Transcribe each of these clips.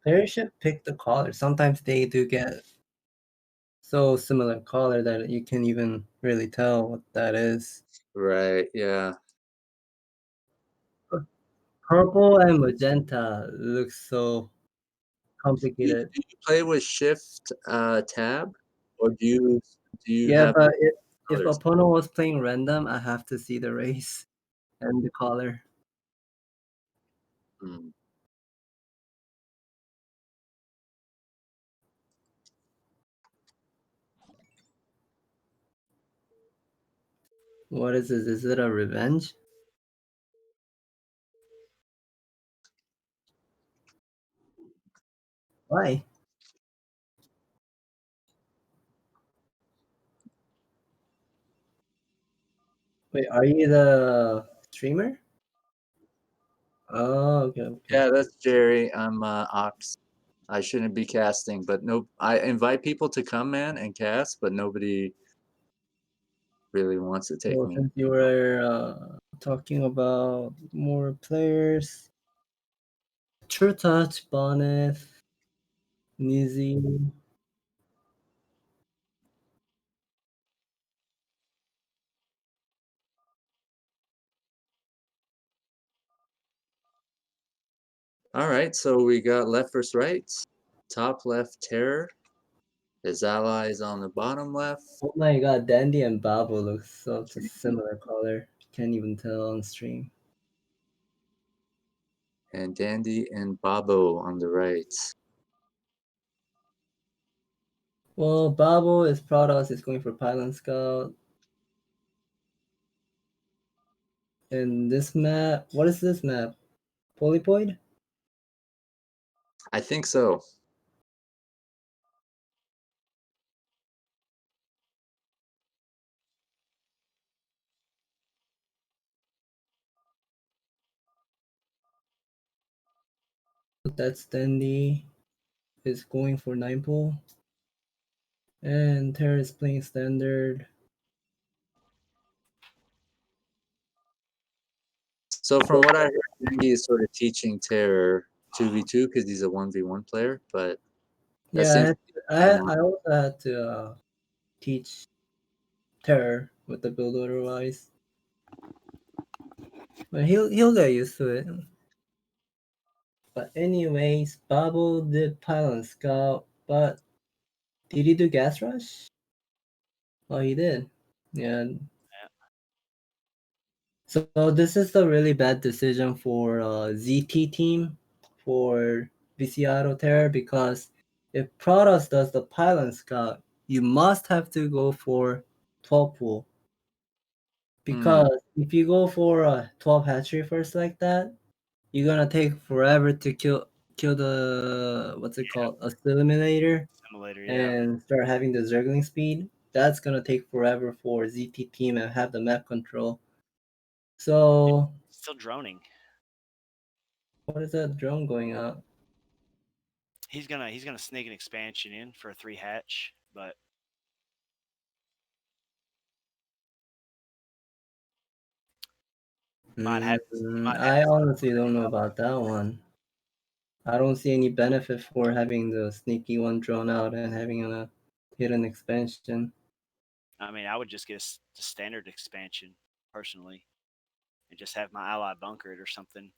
Players should pick the color. Sometimes they do get so similar color that you can even really tell what that is. Right, yeah. Purple and magenta looks so complicated. Do you play with shift, tab, or do you Yeah, have but if colors? opponent was playing random, I have to see the race and the color. Mm. What is this? Is it a revenge? Why? Wait, are you the streamer? Oh, okay, okay. Yeah, that's Jerry. I'm, Ox. I shouldn't be casting, but no, I invite people to come, man, and cast, but nobody really wants to take Well, me. since you were talking about more players, True Touch, Bonnet, Nizzy. Alright, so we got left versus right. Top left, Terror. His allies on the bottom left. Oh my god, Dandy and Babo look such a similar color. Can't even tell on stream. And Dandy and Babo on the right. Well, Babo is Protoss, is going for Pylon Scout. And this map, what is this map? Polypoid? I think so. That's Dandy is going for 9 pull. And Terra is playing standard. So from what I heard, Dandy is sort of teaching Terror 2v2 because he's a 1v1 player, but that seems Yeah, I also had to teach Terror with the build order wise. But he'll get used to it. But anyways, Babo did Pylon Scout, but did he do Gas Rush? Oh, he did. Yeah. So this is a really bad decision for ZT team for Viciado Terror because if Protoss does the Pylon Scout, you must have to go for 12 pool. Because if you go for a 12 hatchery first like that, you're gonna take forever to kill the what's it called, a eliminator, Simulator, yeah. and start having the zergling speed. That's gonna take forever for ZT team and have the map control. So Still droning. what is that drone going out? He's gonna sneak an expansion in for a 3 hatch, but might have. I honestly don't know about that one. I don't see any benefit for having the sneaky one drawn out and having a hidden expansion. I mean, I would just get a standard expansion personally, and just have my ally bunker it or something.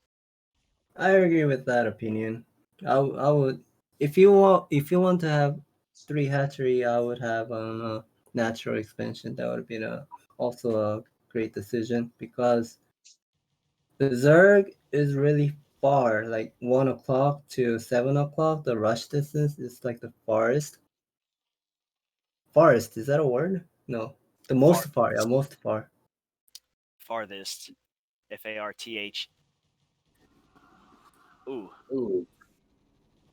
I agree with that opinion. I would if you want to have 3 hatchery, I would have a natural expansion. That would be also a great decision because the Zerg is really far, like 1 o'clock to 7 o'clock. The rush distance is like the farthest. Farthest, is that a word? No. The most far, yeah, most far. Farthest. FARTH. Ooh. Ooh.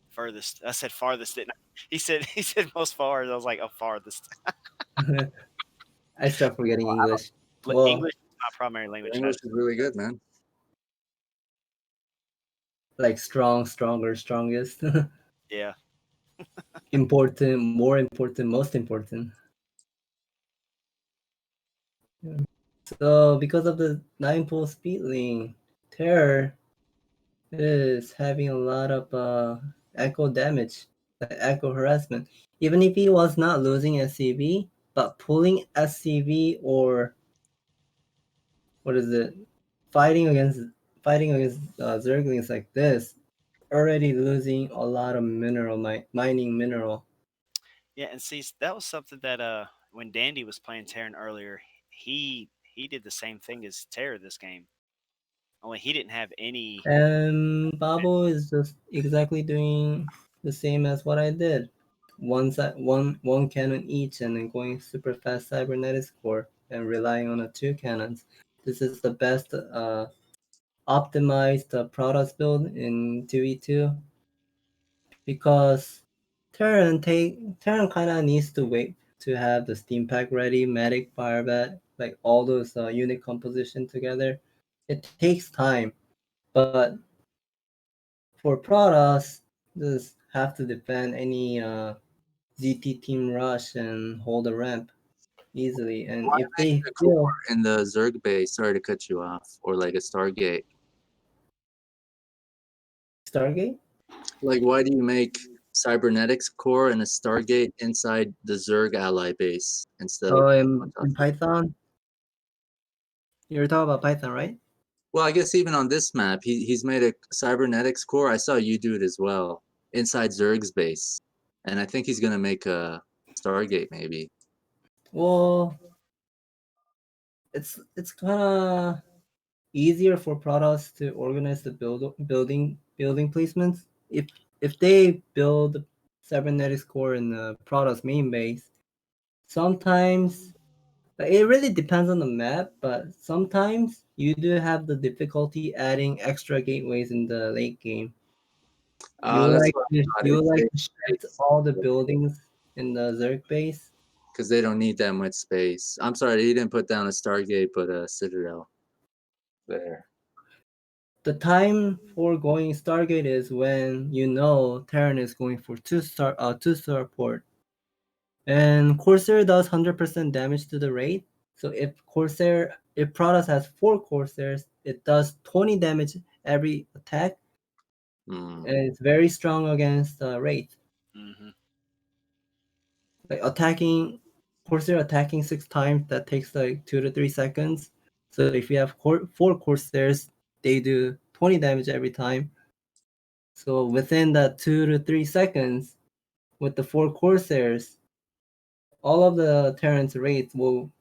Furthest. I said farthest, didn't I? He said most far. I was like, oh, farthest. I start forgetting English. Well, English is my primary language. English is really good, man. like strong, stronger, strongest. Yeah. Important, more important, most important. So because of the 9 pull speedling, Terror is having a lot of echo damage, like echo harassment. Even if he was not losing SCV, but pulling SCV or what is it, fighting against fighting against Zerglings like this, already losing a lot of mineral mining mineral. Yeah, and see, that was something that when Dandy was playing Terran earlier, he did the same thing as Terra this game. Only he didn't have any. And Babo is just exactly doing the same as what I did. One cannon each and then going super fast cybernetics core and relying on the two cannons. This is the best optimized Protoss build in 2v2 because Terran kind of needs to wait to have the steam pack ready, medic, firebat, like all those unit composition together. It takes time, but for Protoss, just have to defend any ZT team rush and hold the ramp easily. And Why if make they a feel core in the Zerg base? Sorry to cut you off, or like a Stargate. Stargate, Like, why do you make cybernetics core and a Stargate inside the Zerg ally base instead of oh, Protoss? in Python, you're talking about Python, right? Well, I guess even on this map, he's made a cybernetics core. I saw you do it as well inside Zerg's base, and I think he's gonna make a Stargate maybe. Well, it's kind of easier for Protoss to organize the building placements. If they build cybernetics core in the Protoss main base, sometimes it really depends on the map, but sometimes you do have the difficulty adding extra gateways in the late game. That's what I thought. You It like saves to shift space all the buildings in the Zerg base. because they don't need that much space. I'm sorry, he didn't put down a Stargate, but a Citadel there. The time for going Stargate is when you know Terran is going for two star port. And Corsair does 100% damage to the raid. So if Protoss has 4 Corsairs, it does 20 damage every attack, Hmm. and it's very strong against Wraith. Hmm. Like Corsair attacking 6 times, that takes like 2 to 3 seconds. So if you have 4 Corsairs, they do 20 damage every time. So within that 2 to 3 seconds, with the 4 Corsairs, all of the Terran's raids will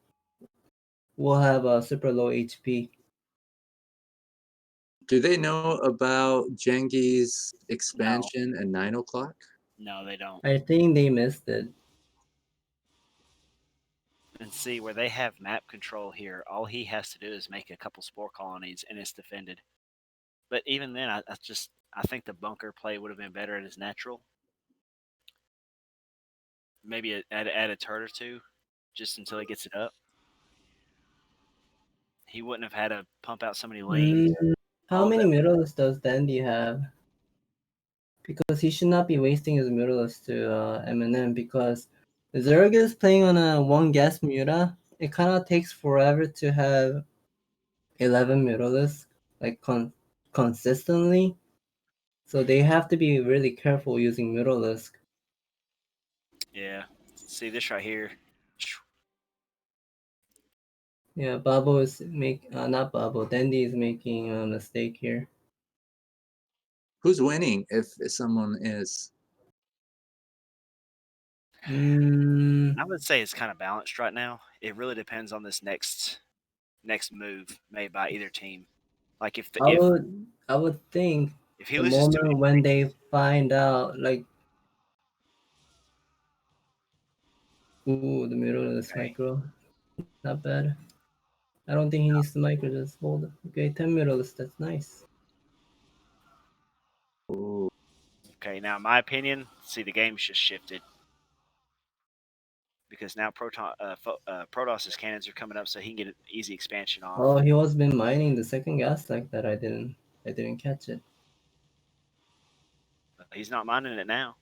have a super low HP. Do they know about Jengi's No, expansion at 9 o'clock? no, they don't. I think they missed it. And see where they have map control here. All he has to do is make a couple spore colonies, and it's defended. But even then, I think the bunker play would have been better at his natural. Maybe add a turret or two, just until he gets it up. He wouldn't have had to pump out so many lanes. Mm, how All of many that. Murals does Dandy have? Because he should not be wasting his Murals to Eminem because Zerg is playing on a 1 gas Mura. It kind of takes forever to have 11 Murals like consistently. So they have to be really careful using Murals. Yeah. See this right here. Yeah, Babo is not Babo. Dandy is making a mistake here. Who's winning if someone is? Mm, I would say it's kind of balanced right now. It really depends on this next move made by either team. Like I would think if he the loses too moment when they find out, like, ooh, the Murals many, micro, not bad. I don't think he needs the micro. Just hold it. Okay, 10 Murals. That's nice. Ooh. okay, now in my opinion, see the game's just shifted because now Protos's cannons are coming up, so he can get an easy expansion Oh, off. he was been mining the second gas like that. I didn't catch it. He's not minding it now.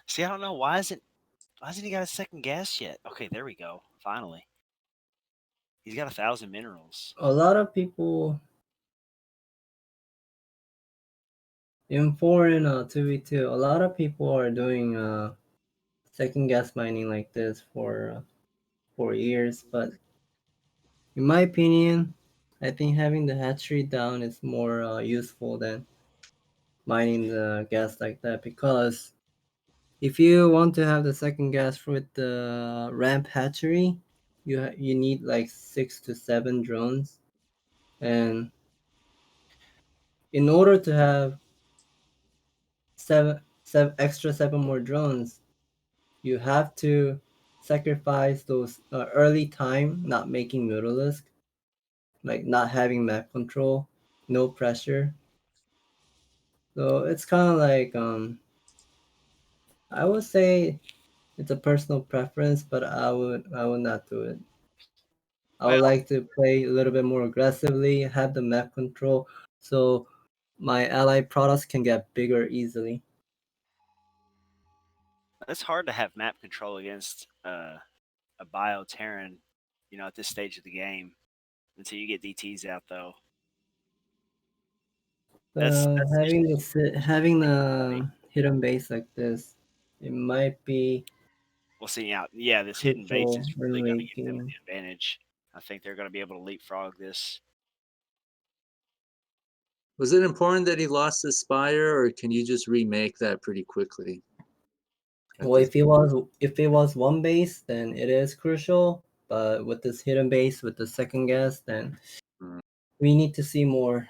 See, I don't know why isn't Why hasn't he got a second gas yet? Okay, there we go. Finally, he's got 1,000 minerals. A lot of people in foreign 2v2, a lot of people are doing second gas mining like this for years, but in my opinion, I think having the hatchery down is more useful than mining the gas like that, because if you want to have the second gas with the ramp hatchery, you need like 6 to 7 drones, and in order to have seven more drones, you have to sacrifice those early time not making Mutalisk, like not having map control, no pressure. So it's kind of like I would say it's a personal preference, but I would not do it. I would Well, like to play a little bit more aggressively, have the map control, so my ally products can get bigger easily. it's hard to have map control against a bio Terran, at this stage of the game until you get DTs out though. That's Having usually having the hidden base like this, it might be we'll see out. Yeah, this hidden base crucial is in really going to late give them game. the advantage. I think they're going to be able to leapfrog this. Was it important that he lost his spire, or can you just remake that pretty quickly at Well, this if it was one base, then it is crucial. But with this hidden base, with the second guess, then point? we need to see more.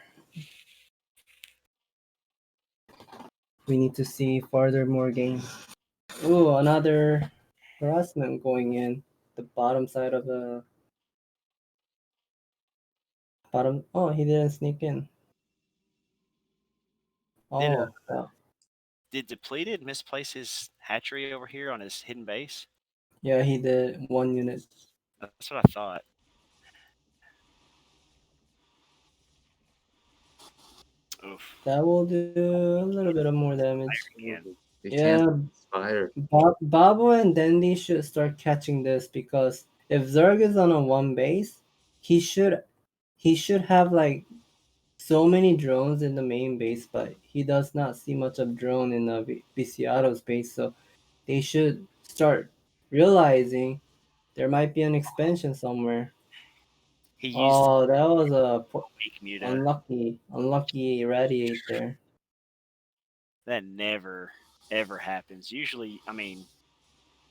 We need to see further more games. Ooh, another harassment going in the bottom side of the bottom. Oh, he didn't sneak in. Did Oh, well, did depleted misplace his hatchery over here on his hidden base? yeah, he did 1 unit. That's what I thought. Oof. That will do a little bit of more damage. Again. They can't Yeah, spire. Babo and Dandy should start catching this, because if Zerg is on a one base, he should he should have like so many drones in the main base, but he does not see much of drone in the Viciado's base, so they should start realizing there might be an expansion somewhere. He used Oh, that was a weak muta. unlucky radiate there. That never ever happens. Usually, I mean,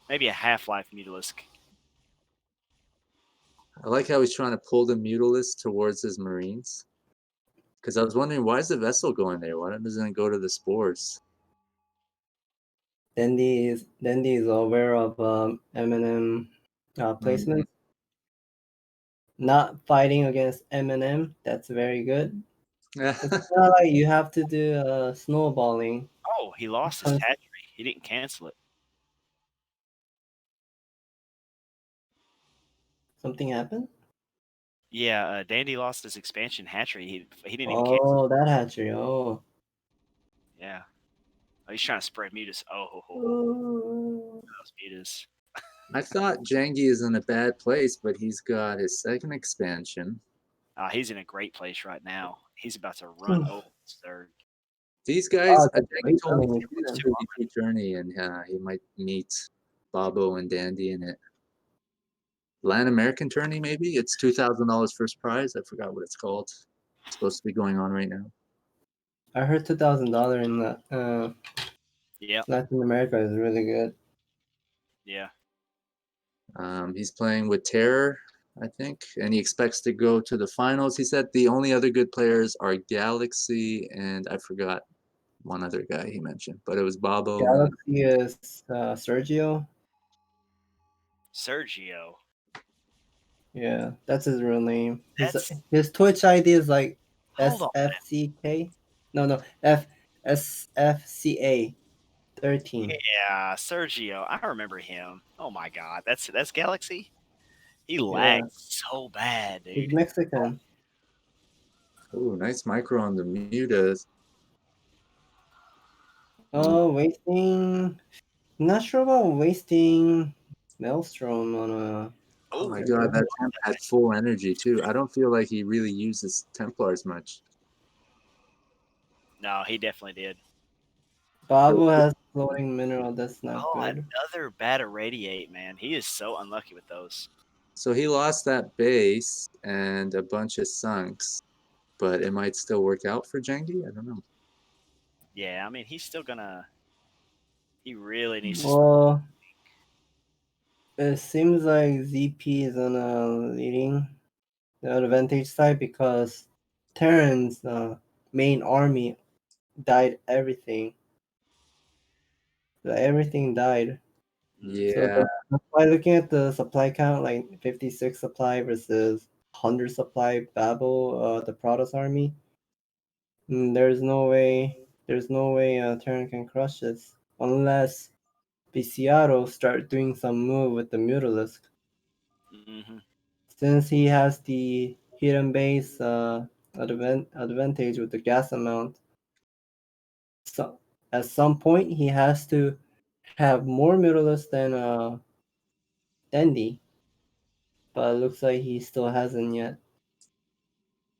maybe a half life mutalisk. I like how he's trying to pull the Mutalisk towards his Marines. Because I was wondering, why is the vessel going there? Why doesn't it go to the spores? Dandy is aware of M&M Mm-hmm. placement. Not fighting against M&M. That's very good. It's not like you have to do snowballing. Oh, he lost his Cons- hatchery. He didn't cancel it. Something happened. Yeah, Dandy lost his expansion hatchery. He didn't even cancel. Oh, that hatchery. Oh. Yeah. Oh, he's trying to spread mutas. Oh, ho, ho, ho. Ooh. Those mutas. I thought Jangi is in a bad place, but he's got his second expansion. He's in a great place right now. He's about to run over this third. These Ah, guys, that's Jangi great told me running he's doing a It's again. too 2v2 journey, and he might meet Babo and Dandy in it. Latin American tourney, maybe? It's $2,000 first prize. I forgot what it's called. It's supposed to be going on right now. I heard $2,000 in Yep. Latin America is really good. Yeah. He's playing with Terror, I think, and he expects to go to the finals. He said the only other good players are Galaxy and I forgot one other guy he mentioned, but it was Babo and Galaxy is Sergio. Sergio. Yeah, that's his real name. His That's his Twitch ID is like hold on. SFCK. No, SFCA 13. Yeah, Sergio. I remember him. Oh my god. That's Galaxy. He Yeah, lagged so bad, he's dude. Mexican. oh, nice micro on the mutas. Oh, wasting. Not sure about wasting Maelstrom on a Oh my Oh, god, Dragoon. that temp had full energy too. I don't feel like he really uses Templars much. no, he definitely did. Babo has floating mineral. That's not Oh, good. another bad irradiate, man. He is so unlucky with those. So he lost that base and a bunch of sunks, but it might still work out for Jengi. I don't know. Yeah, I mean, he's still gonna. He really needs to. Well, it seems like ZP is on a leading the advantage side because Terran's main army died everything. Everything died. Mm-hmm. So Yeah, by looking at the supply count, like 56 supply versus 100 supply Babel, the Protoss army, there's no way Terran can crush this unless Biciaro start doing some move with the Mutalisk. Mm-hmm. Since he has the hidden base advantage with the gas amount, so at some point he has to have more Mutalisk than Dandy, but it looks like he still hasn't yet.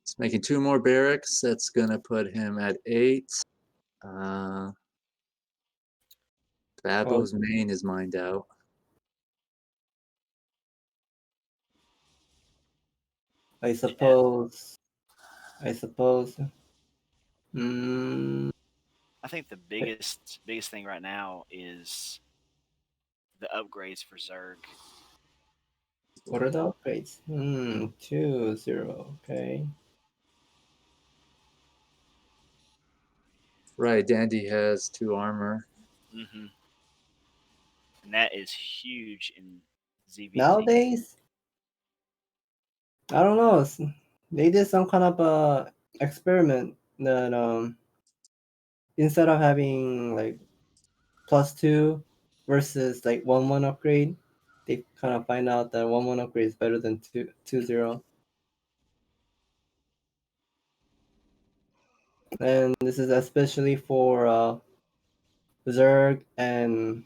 he's making two more barracks. That's gonna put him at 8. Uh, Well, Babo's main is mined out. I Yeah, suppose. I suppose. Mm, I think the biggest thing right now is the upgrades for Zerg. what are the upgrades? 2-0. Okay. Right, Dandy has 2 armor. Mm-hmm. And that is huge in ZVZ. Nowadays, I don't know. They did some kind of experiment that instead of having like +2 versus like 1-1 upgrade, they kind of find out that 1-1 upgrade is better than 2-0. And this is especially for Zerg and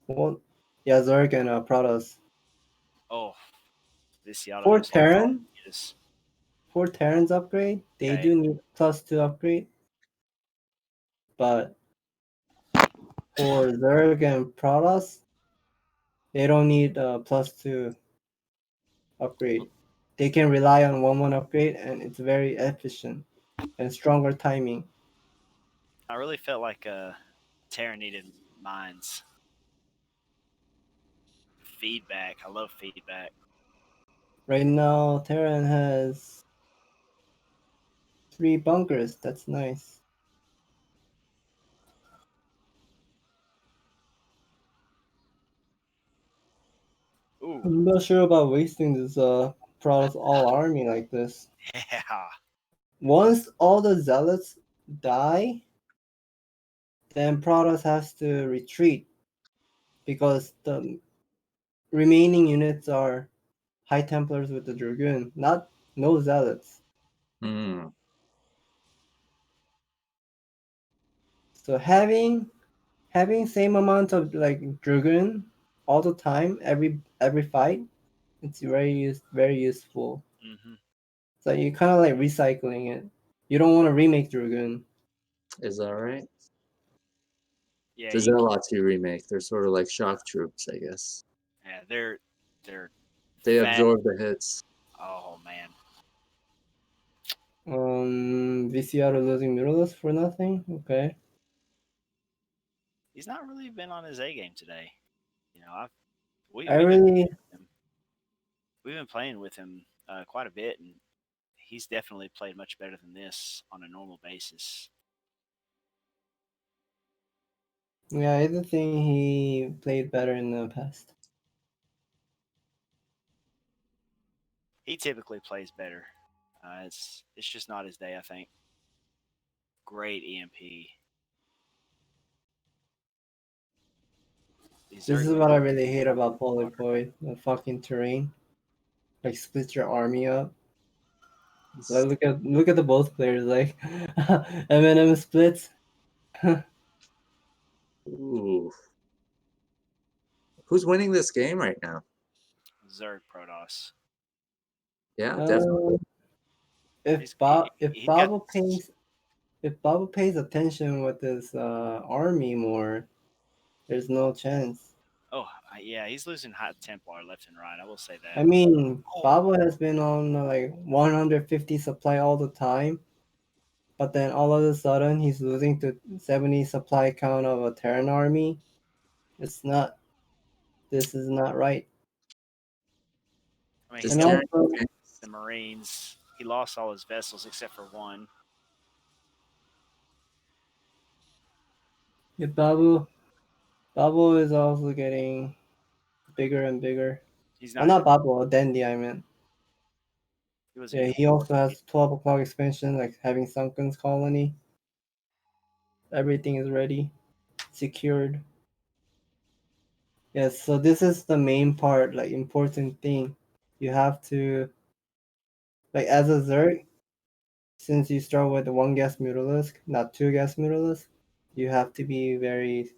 what? Yeah, Zerg and Protoss. Oh, this Seattle For knows how to Terran, use. for Terran's upgrade, they Okay. do need +2 upgrade, but for Zerg and Protoss, they don't need +2 upgrade. They can rely on 1-1 upgrade, and it's very efficient and stronger timing. I really felt like Terra needed mines. Feedback. I love feedback. Right now, Terran has 3 bunkers. That's nice. Ooh. I'm not sure about wasting this Protoss all army like this. Yeah. Once all the zealots die, then Protoss has to retreat because the remaining units are High Templars with the Dragoon, not no zealots. Hmm. So having same amount of like Dragoon all the time, every fight, it's very useful. Mm-hmm. So you kind of like recycling it. You don't want to remake Dragoon. Is that right? Yeah. The Zealots you remake, they're sort of like shock troops, I guess. Yeah. They're They fat. absorb the hits. Oh man. VCR losing Muralist for nothing. Okay. He's not really been on his A game today. You know, I we've been really we've been playing with him quite a bit, and he's definitely played much better than this on a normal basis. Yeah, I do think he played better in the past. He typically plays better. It's just not his day. I think. Great EMP. These This Zerg is lose what I really hate about Polypoid, the fucking terrain. Like split your army up. Like look at the both players like M&M splits. Ooh. Who's winning this game right now? Zerg Protoss. Yeah, definitely. Uh, He's he, if he got Baba pays attention with his army more, there's no chance. yeah, he's losing hot Templar left and right. I will say I that. mean, Oh, Baba has been on like 150 supply all the time, but then all of a sudden he's losing to 70 supply count of a Terran army. It's not. This is not right. I mean, he's This And got Terran also, the Marines. He lost all his vessels except for one. yeah, Babu is also getting bigger and bigger. He's Oh, not. not Babu, Dandy, I meant. He wasn't Yeah, even. he also has 12 o'clock expansion, like having Sunken's colony. Everything is ready, secured. Yes, so this is the main part, like important thing. You have to, like as a Zerg, since you start with one gas mutalisk, not two gas mutalisk, you have to be very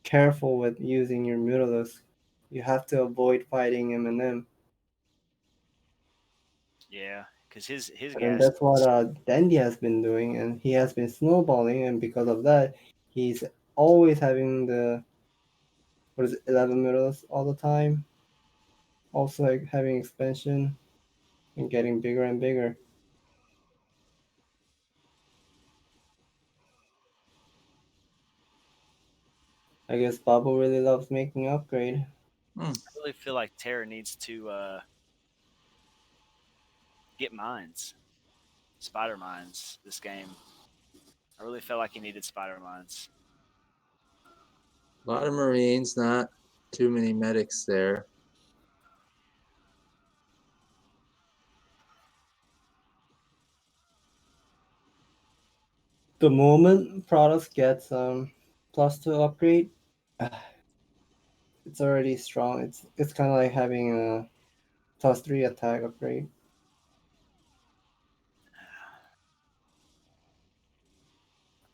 careful with using your mutalisk. You have to avoid fighting M&M. Yeah, because his And gas. that's what Dandy has been doing, and he has been snowballing, and because of that, he's always having the what is it, 11 mutalisks all the time. Also, like having expansion and getting bigger and bigger. I guess Babo really loves making upgrade. Hmm. I really feel like Terra needs to get mines, spider mines. This game. I really felt like he needed spider mines. A lot of Marines, not too many medics there. The moment Protoss gets +2 upgrade, it's already strong. It's kind of like having a +3 attack upgrade.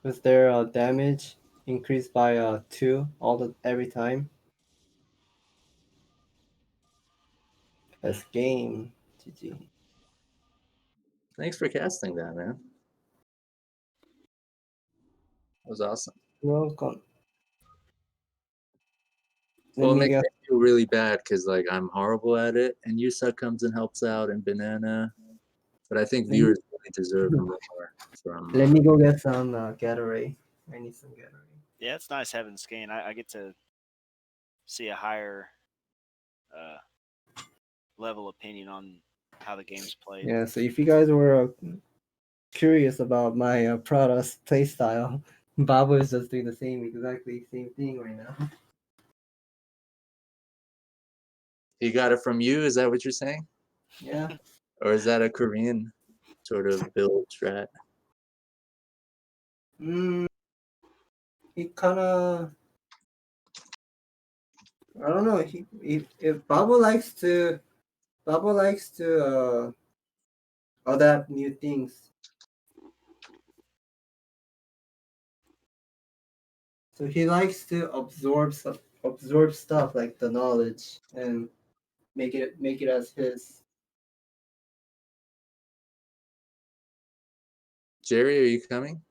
Because their damage increased by 2 every time. That's game. GG. Thanks for casting that, man. That was awesome. Welcome. Let Well, it me makes guess. me feel really bad because like I'm horrible at it, and Yusa comes and helps out, and Banana. But I think Let me, viewers really deserve more from. let me go get some Gatorade. I need some Gatorade. Yeah, it's nice having skin. I get to see a higher uh, level opinion on how the game's played. Yeah, so if you guys were curious about my Protoss playstyle, Babu is just doing the exactly same thing right now. He got it from you. Is that what you're saying, Yeah. or is that a Korean sort of build strat? Mm, he kind of, I don't know. If Babu likes to adapt new things. So he likes to absorb stuff like the knowledge and make it as his. Jerry, are you coming?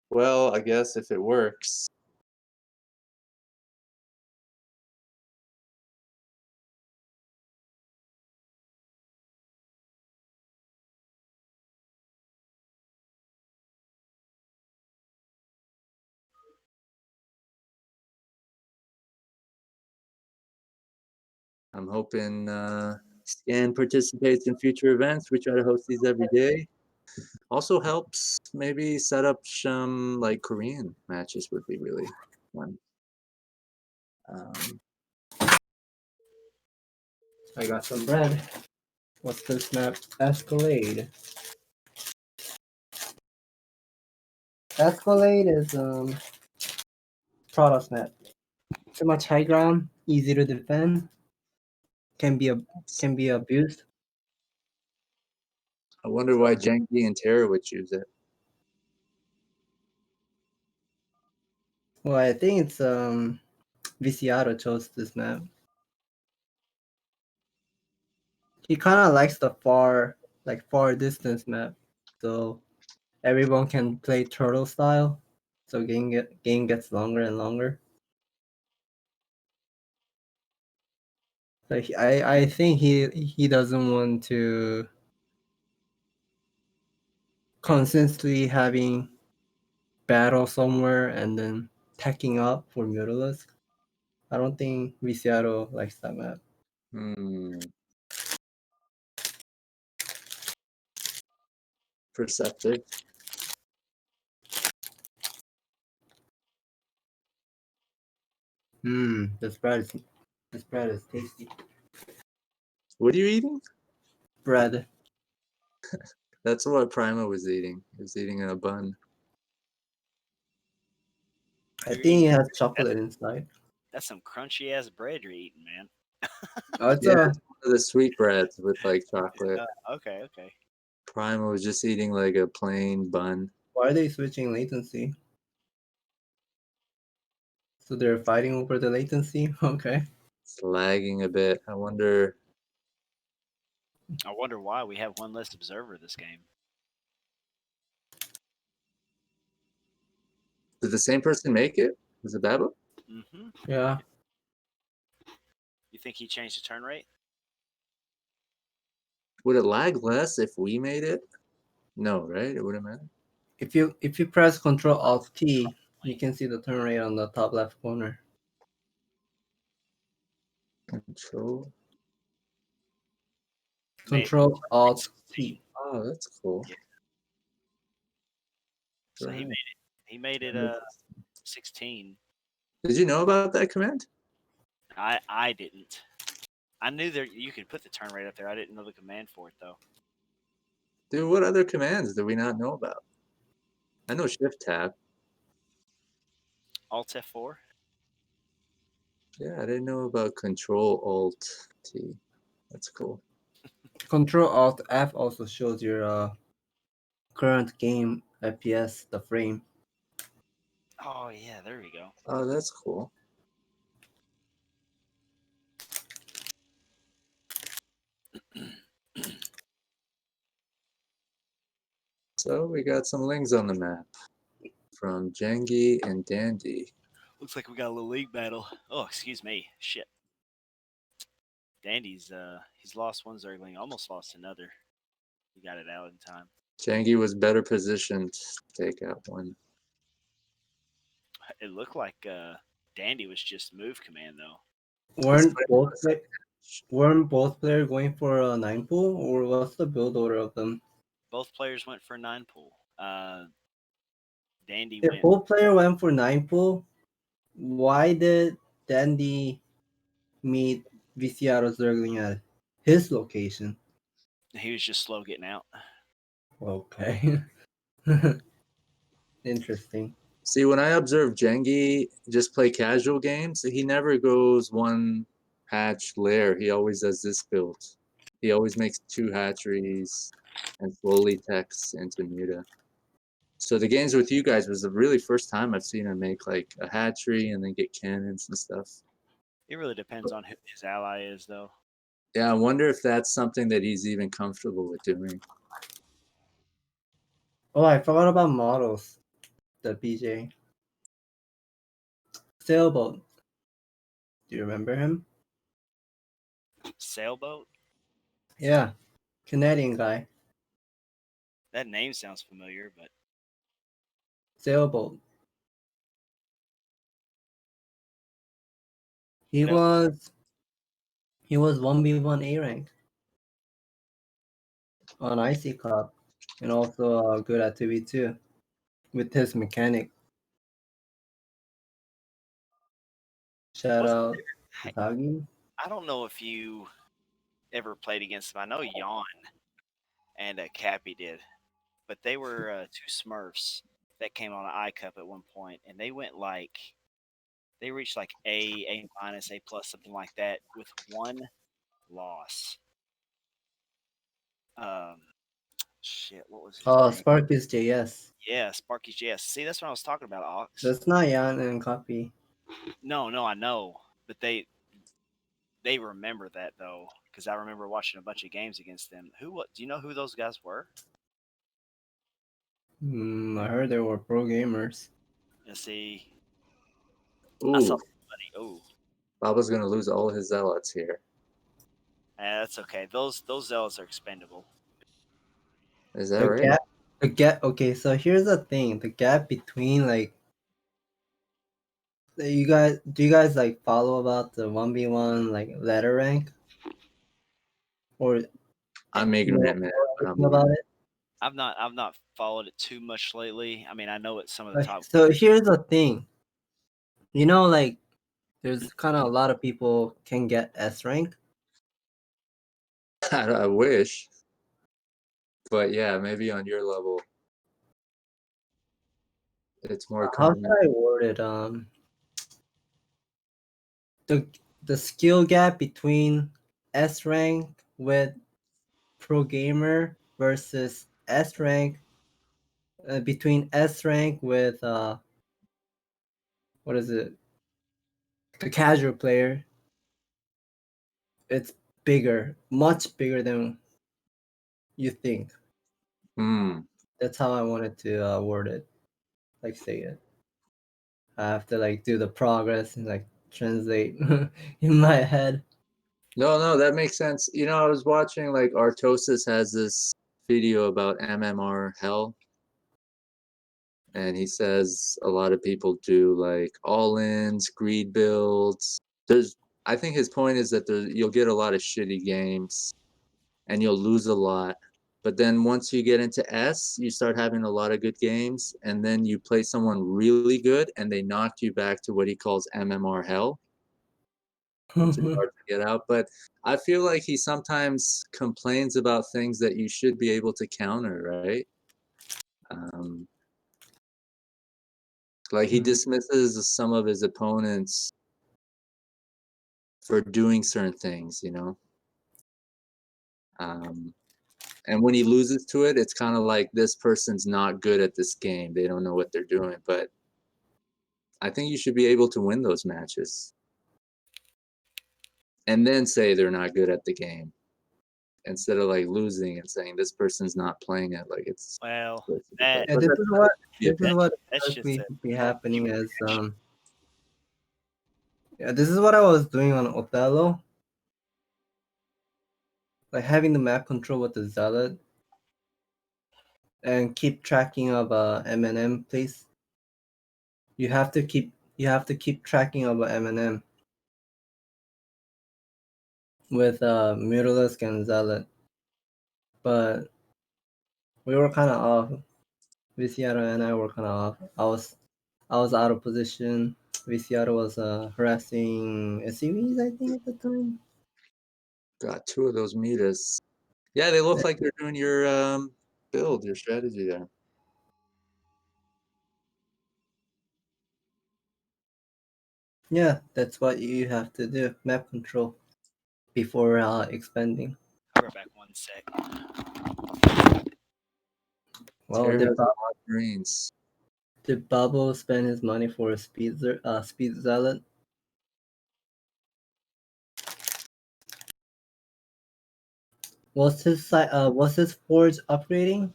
Well, I guess if it works. I'm hoping Scan participates in future events. We try to host these every day. Also helps maybe set up some like Korean matches would be really fun. Um, I got some bread. What's this map? Escalade. Escalade is Protoss map. Too much high ground, easy to defend, can be abused. I wonder why Genki and Terra would choose it. Well, I think it's Viciado chose this map. He kind of likes the far distance map, so everyone can play turtle style. So game gets longer and longer. Like I think he doesn't want to constantly having battle somewhere and then tacking up for Mutalisk. I don't think Viciado likes that map. Hmm. Perceptive. This bread is tasty. What are you eating? Bread. That's what Prima was eating. He was eating a bun. I You're think eating it has that's chocolate inside. that's some crunchy ass bread you're eating, man. Oh, it's Yeah, a. it's one of the sweet breads with like chocolate. Okay, okay. Prima was just eating like a plain bun. Why are they switching latency? So they're fighting over the latency. Okay. It's lagging a bit. I wonder. I wonder why we have one less observer this game. Did the same person make it? Was it Babo? Mm-hmm. Yeah. You think he changed the turn rate? Would it lag less if we made it? No, right? It wouldn't matter. If you press Control Alt T, you can see the turn rate on the top left corner. Control. Control Alt T. Oh, that's cool. Yeah. So he Right. made it. He made it 16. Did you know about that command? I didn't. I knew there you could put the turn rate up there. I didn't know the command for it though. Dude, what other commands do we not know about? I know Shift Tab. Alt F4. Yeah, I didn't know about Control Alt T. That's cool. Control Alt F also shows your current game FPS, the frame. Oh yeah, there we go. Oh, that's cool. So we got some links on the map from Jengi and Dandy. Looks like we got a little league battle. Oh, excuse me. Shit. Dandy's he's lost one Zergling, almost lost another. He got it out in time. Jengi was better positioned to take out one. It looked like Dandy was just move command though. He's Weren't playing on both the play, second match. weren't both players going for a 9 pool, or what's the build order of them? Both players went for 9 pool. Dandy If went. both player went for 9 pool, why did Dandy meet Viciaro Zergling at his location? He was just slow getting out. Okay. Interesting. See, when I observe Jengi just play casual games, he never goes one hatch lair. He always does this build. He always makes two hatcheries and slowly techs into Muta. So the games with you guys was the really first time I've seen him make like a hatchery and then get cannons and stuff. It really depends on who his ally is though. Yeah, I wonder if that's something that he's even comfortable with doing. Oh, I forgot about models. The BJ sailboat. Do you remember him? Sailboat. Yeah, Canadian guy. That name sounds familiar, but Sailboat. He what else? was he was 1v1 A rank on IC Cup, and also good at 2v2 with his mechanic. Shout What's out hey, Takagi. I don't know if you ever played against him. I know Yawn and Cappy did, but they were two Smurfs that came on an I Cup at one point, and they went like they reached like A minus, A plus, something like that, with one loss. Um, shit, what was his name? Sparkus JS. Yeah, Sparky's JS. See, that's what I was talking about, Ox. That's not Yan and Copy. No, no, I know, but they remember that though, because I remember watching a bunch of games against them. Who? What? Do you know who those guys were? I heard they were pro gamers. Let's see. I saw Ooh, somebody. Oh, Baba's gonna lose all his zealots here. that's okay. Those zealots are expendable. Is that The right? gap, the gap. Okay, so here's the thing: the gap between like you guys. Do you guys like follow about the 1v1 like ladder rank, or I'm ignorant, man, know but I'm anything about learning. it? I've not followed it too much lately. I mean, I know what some of the top So players. here's the thing: like there's kind of a lot of people can get S rank. I wish, but yeah, maybe on your level, it's more How should common. I word it? The skill gap between S rank with pro gamer versus S rank between S rank with what is it? The casual player. It's bigger, much bigger than you think. Hmm. That's how I wanted to word it, like say it. I have to like do the progress and like translate in my head. No, no, that makes sense. I was watching like Artosis has this video about MMR hell, and he says a lot of people do like all-ins, greed builds. I think his point is that you'll get a lot of shitty games and you'll lose a lot. But then once you get into S, you start having a lot of good games, and then you play someone really good and they knock you back to what he calls MMR hell, which is hard to get out. But I feel like he sometimes complains about things that you should be able to counter, right? Um, like he dismisses some of his opponents for doing certain things. Um, and when he loses to it, it's kind of like this person's not good at this game. They don't know what they're doing. But I think you should be able to win those matches and then say they're not good at the game instead of like losing and saying this person's not playing it like it's Well, supposed to be played. that Yeah, But this that's is not what the opinion. that's just exactly a be happening as overreaction. yeah, this is what I was doing on Othello, like having the map control with the zealot and keep tracking of M&M, please. You have to keep tracking of M&M with Mutalisk and zealot, but we were kind of off. Viciaro and I were kind of off. I was out of position. Viciaro was harassing SCVs, I think, at the time. Got two of those meters. Yeah, they look like they're doing your build, your strategy there. Yeah, that's what you have to do. Map control before expanding. I'll be back 1 sec. Well, Terra has a lot of Marines. did Babo spend his money for a speed zealot? Was his forge upgrading?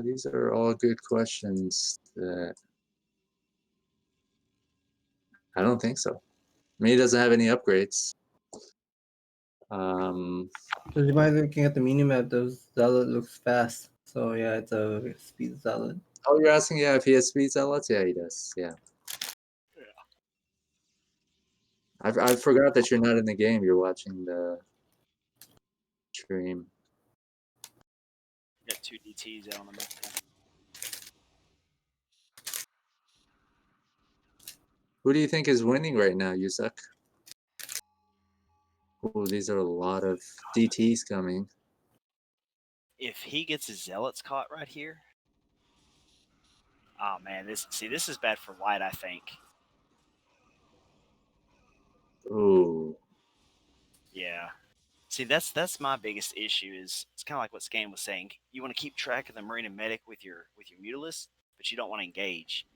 These are all good questions. I don't think so. I mean, he doesn't have any upgrades. Um, Because by looking at the minimap, those zealot looks fast. So yeah, it's a speed zealot. oh, you're asking, yeah, if he has speed zealots? Yeah, he does. Yeah. I forgot that you're not in the game. You're watching the stream. Got two DTs out on them. Who do you think is winning right now, Yusak? Oh, these are a lot of DTs coming. If he gets his zealots caught right here, oh man, this is bad for white. I think. Ooh. Yeah. See, that's my biggest issue. Is it's kind of like what Scan was saying. You want to keep track of the Marine and Medic with your Mutalisk, but you don't want to engage,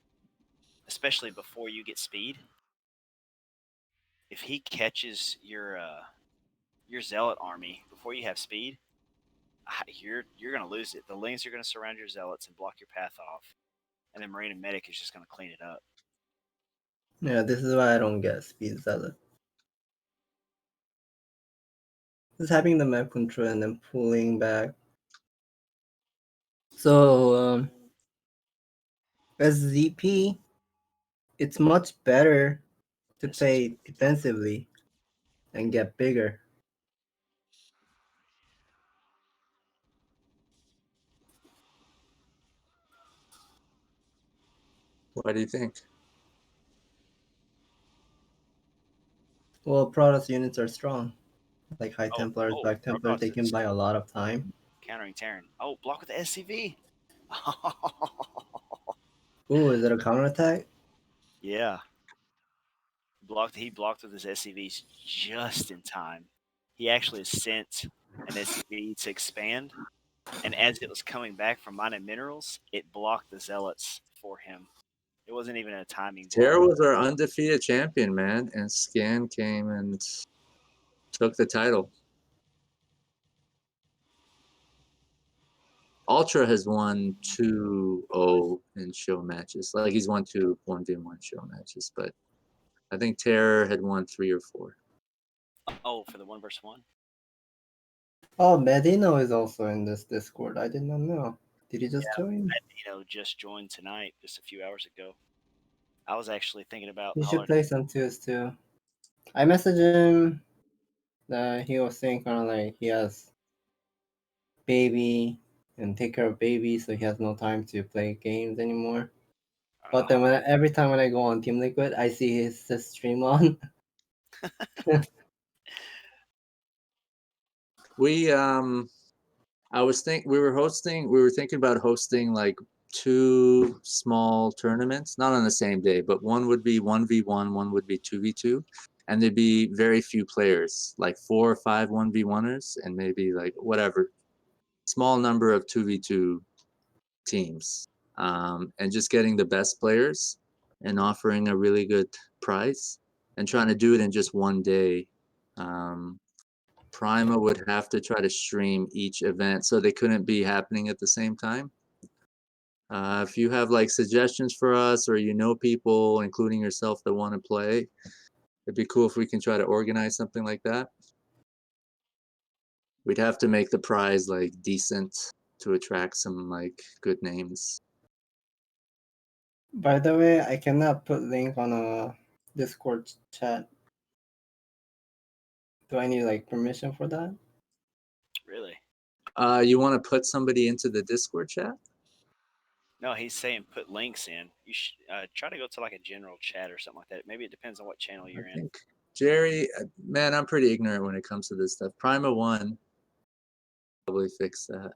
especially before you get speed. If he catches your Zealot army before you have speed, you're gonna lose it. The Lings are gonna surround your Zealots and block your path off, and the Marine and Medic is just gonna clean it up. Yeah, this is why I don't get speed zealot. Just having the map control and then pulling back. So as ZP, it's much better to This is play defensively and get bigger. What do you think? Well, Protoss units are strong. Like High oh Templars, oh Black Templar Protoss taken is by a lot of time. countering Terran. Oh, block with the SCV. Ooh, is it a counterattack? Yeah, blocked. He blocked with his SCVs just in time. He actually sent an SCV to expand, and as it was coming back from mining minerals, it blocked the zealots for him. It wasn't even a timing block. TerrOru was our undefeated champion, man, and Scan came and took the title. Ultra has won 2-0 in show matches. Like he's won two 1v1 show matches, but I think Terror had won 3 or 4. Oh, for the 1 versus 1. Oh, Medino is also in this Discord. I did not know. Did he just Yeah, join? just joined tonight, just a few hours ago. I was actually thinking about He should calling. play some twos too. I messaged him that he was saying kind of like he has baby and take care of baby, so he has no time to play games anymore. But then every time when I go on Team Liquid, I see his stream on. We we were thinking about hosting like 2 small tournaments, not on the same day, but one would be 1v1, one would be 2v2, and there'd be very few players, like 4 or 5 1v1ers, and maybe like whatever, small number of 2v2 teams, and just getting the best players and offering a really good price and trying to do it in just one day. Um, Prima would have to try to stream each event, so they couldn't be happening at the same time. If you have like suggestions for us, or you know people, including yourself, that want to play, it'd be cool if we can try to organize something like that. We'd have to make the prize like decent to attract some like good names. By the way, I cannot put link on a Discord chat. Do I need like permission for that? Really? You want to put somebody into the Discord chat? No, he's saying put links in. You should try to go to like a general chat or something like that. Maybe it depends on what channel I you're in. think Jerry, man, I'm pretty ignorant when it comes to this stuff. Prima 1 probably fix that.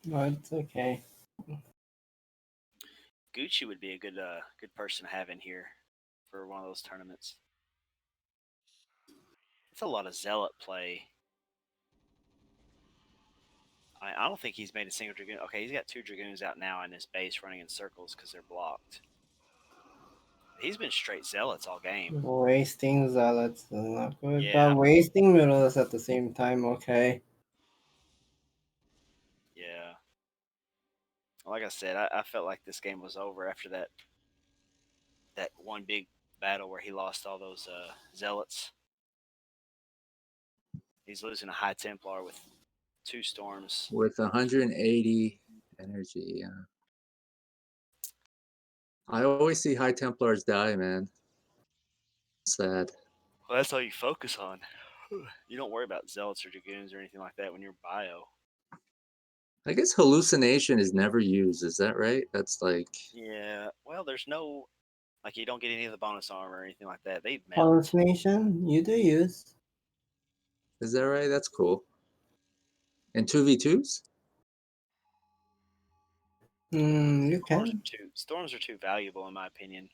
No, it's okay. Gucci would be a good person to have in here for one of those tournaments. It's a lot of zealot play. I don't think he's made a single dragoon. Okay, he's got 2 dragoons out now in his base running in circles because they're blocked. He's been straight zealots all game. Wasting zealots is not good, Yeah, but wasting middles at the same time, okay. yeah. Like I said, I felt like this game was over after that one big battle where he lost all those zealots. He's losing a high Templar with 2 storms. With 180 energy, yeah. I always see High Templars die, man. Sad. Well, that's all you focus on. You don't worry about zealots or dragoons or anything like that when you're bio. I guess hallucination is never used. Is that right? That's like, Yeah. Well, there's no like you don't get any of the bonus armor or anything like that. They melt. Hallucination, you do use. is that right? That's cool. And 2v2s? You can. Storms are too valuable in my opinion.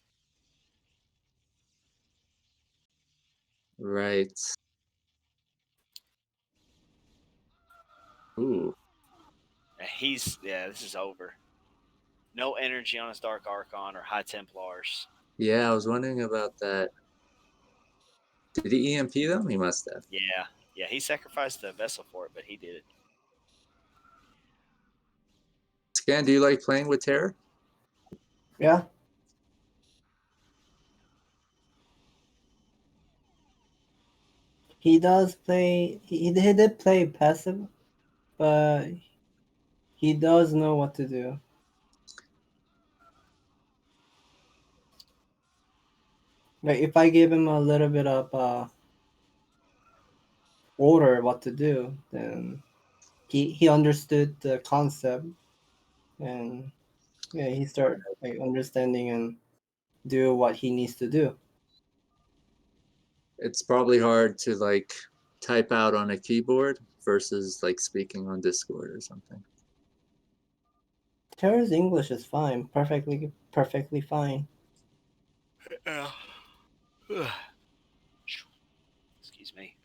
Right. Ooh. And this is over. No energy on his Dark Archon or High Templars. Yeah, I was wondering about that. Did he EMP them? He must have. Yeah, he sacrificed the vessel for it, but he did it. Scan, do you like playing with Terror? Yeah. He does play. He did play passive, but he does know what to do. Like if I give him a little bit of order what to do, then he understood the concept, and yeah, he start like understanding and do what he needs to do. It's probably hard to like type out on a keyboard versus like speaking on Discord or something. Terra's English is fine, perfectly fine. Yeah. Excuse me.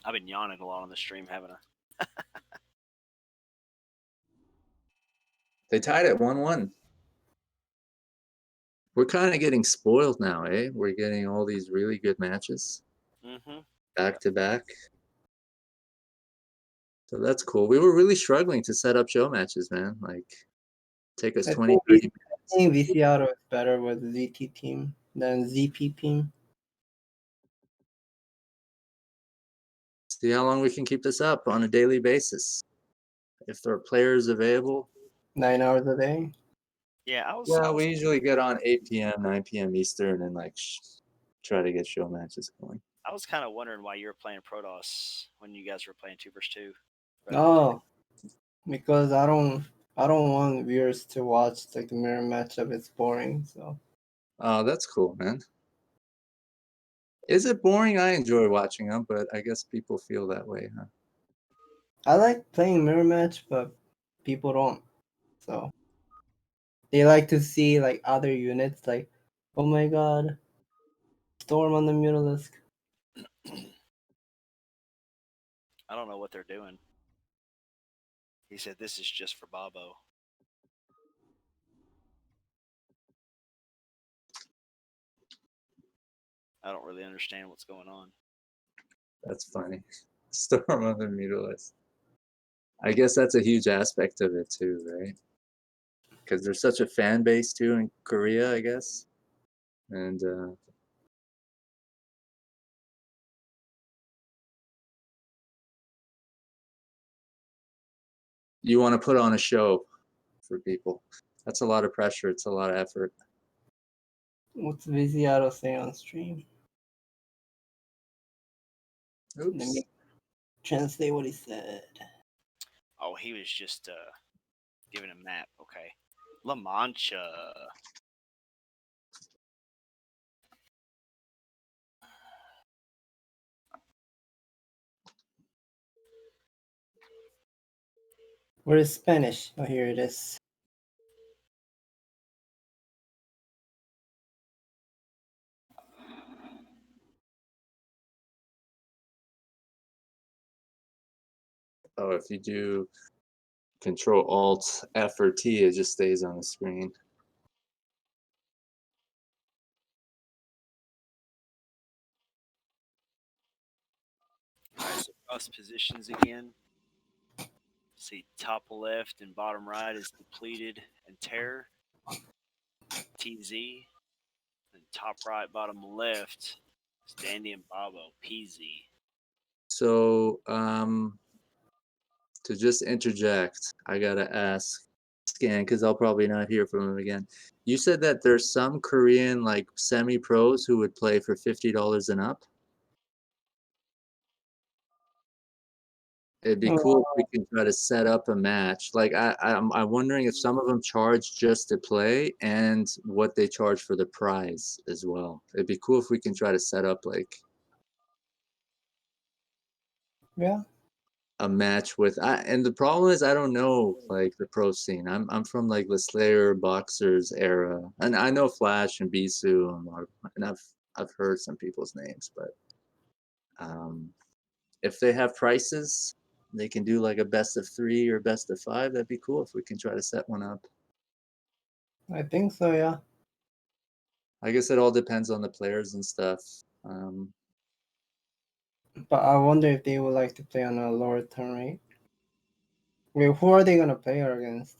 I've been yawning a lot on the stream, haven't I? They tied at 1-1. We're kind of getting spoiled now, eh? We're getting all these really good matches Mm-hmm. back to back. So that's cool. We were really struggling to set up show matches, man. Like, take us I 20, think 30 I think VCRO is better with ZT team than ZP team. See how long we can keep this up on a daily basis. If there are players available. 9 hours a day. Yeah, I was Well, we usually get on 8 p.m., 9 p.m. Eastern and like try to get show matches going. I was kind of wondering why you were playing Protoss when you guys were playing 2 vs 2. Oh, because I don't want viewers to watch like the mirror matchup. It's boring. So Oh, that's cool, man. Is it boring? I enjoy watching them, but I guess people feel that way, huh? I like playing mirror match, but people don't. So they like to see like other units. Like, oh my god, storm on the Mutalisk. I don't know what they're doing. He said this is just for Babo. I don't really understand what's going on. That's funny. Storm on the Mutalisk. I guess that's a huge aspect of it too, right? Because there's such a fan base too in Korea, I guess. And you want to put on a show for people. That's a lot of pressure. It's a lot of effort. What's Viziato say on stream? Let Oops. me translate what he said. Oh, he was just giving a map. Okay. La Mancha. Where is Spanish? Oh, here it is. Oh, if you do Control Alt F or T, it just stays on the screen. Alright, so cross positions again. See, top left and bottom right is Depleted and Terror. TZ. And top right, bottom left is Dandy and Babo. PZ. So, to just interject, I gotta ask Scan because I'll probably not hear from him again. You said that there's some Korean like semi-pros who would play for $50 and up. It'd be cool if we could try to set up a match. Like I'm wondering if some of them charge just to play and what they charge for the prize as well. It'd be cool if we can try to set up like Yeah. a match with and the problem is I don't know like the pro scene. I'm from like the Slayer Boxers era. And I know Flash and Bisu and I've heard some people's names, but if they have prices, they can do like a best of 3 or best of 5. That'd be cool if we can try to set one up. I think so, yeah. I guess it all depends on the players and stuff. But I wonder if they would like to play on a lower turn rate. Wait, who are they gonna play her against?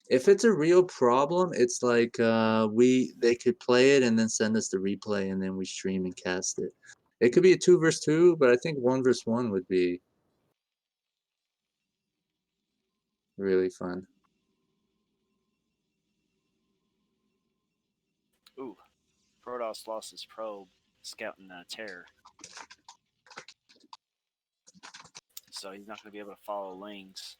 If it's a real problem, it's like they could play it and then send us the replay and then we stream and cast it. It could be a 2 versus 2, but I think 1 versus 1 would be really fun. Ooh, Protoss lost his probe scouting Terror, so he's not going to be able to follow Lings.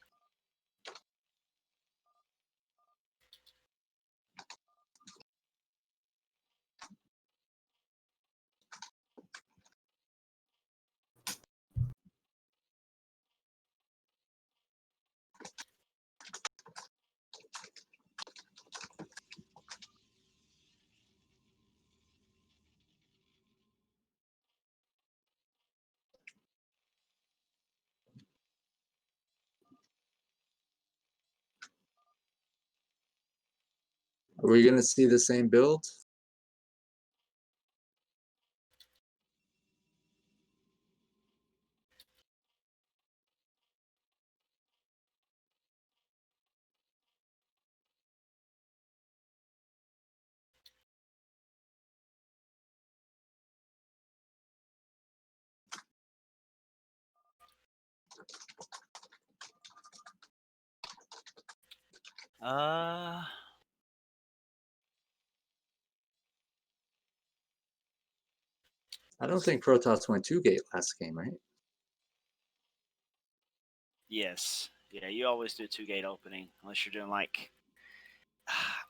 Are we going to see the same build? Uh, I don't think Protoss went 2-gate last game, right? yes, yeah, you always do 2-gate opening unless you're doing like,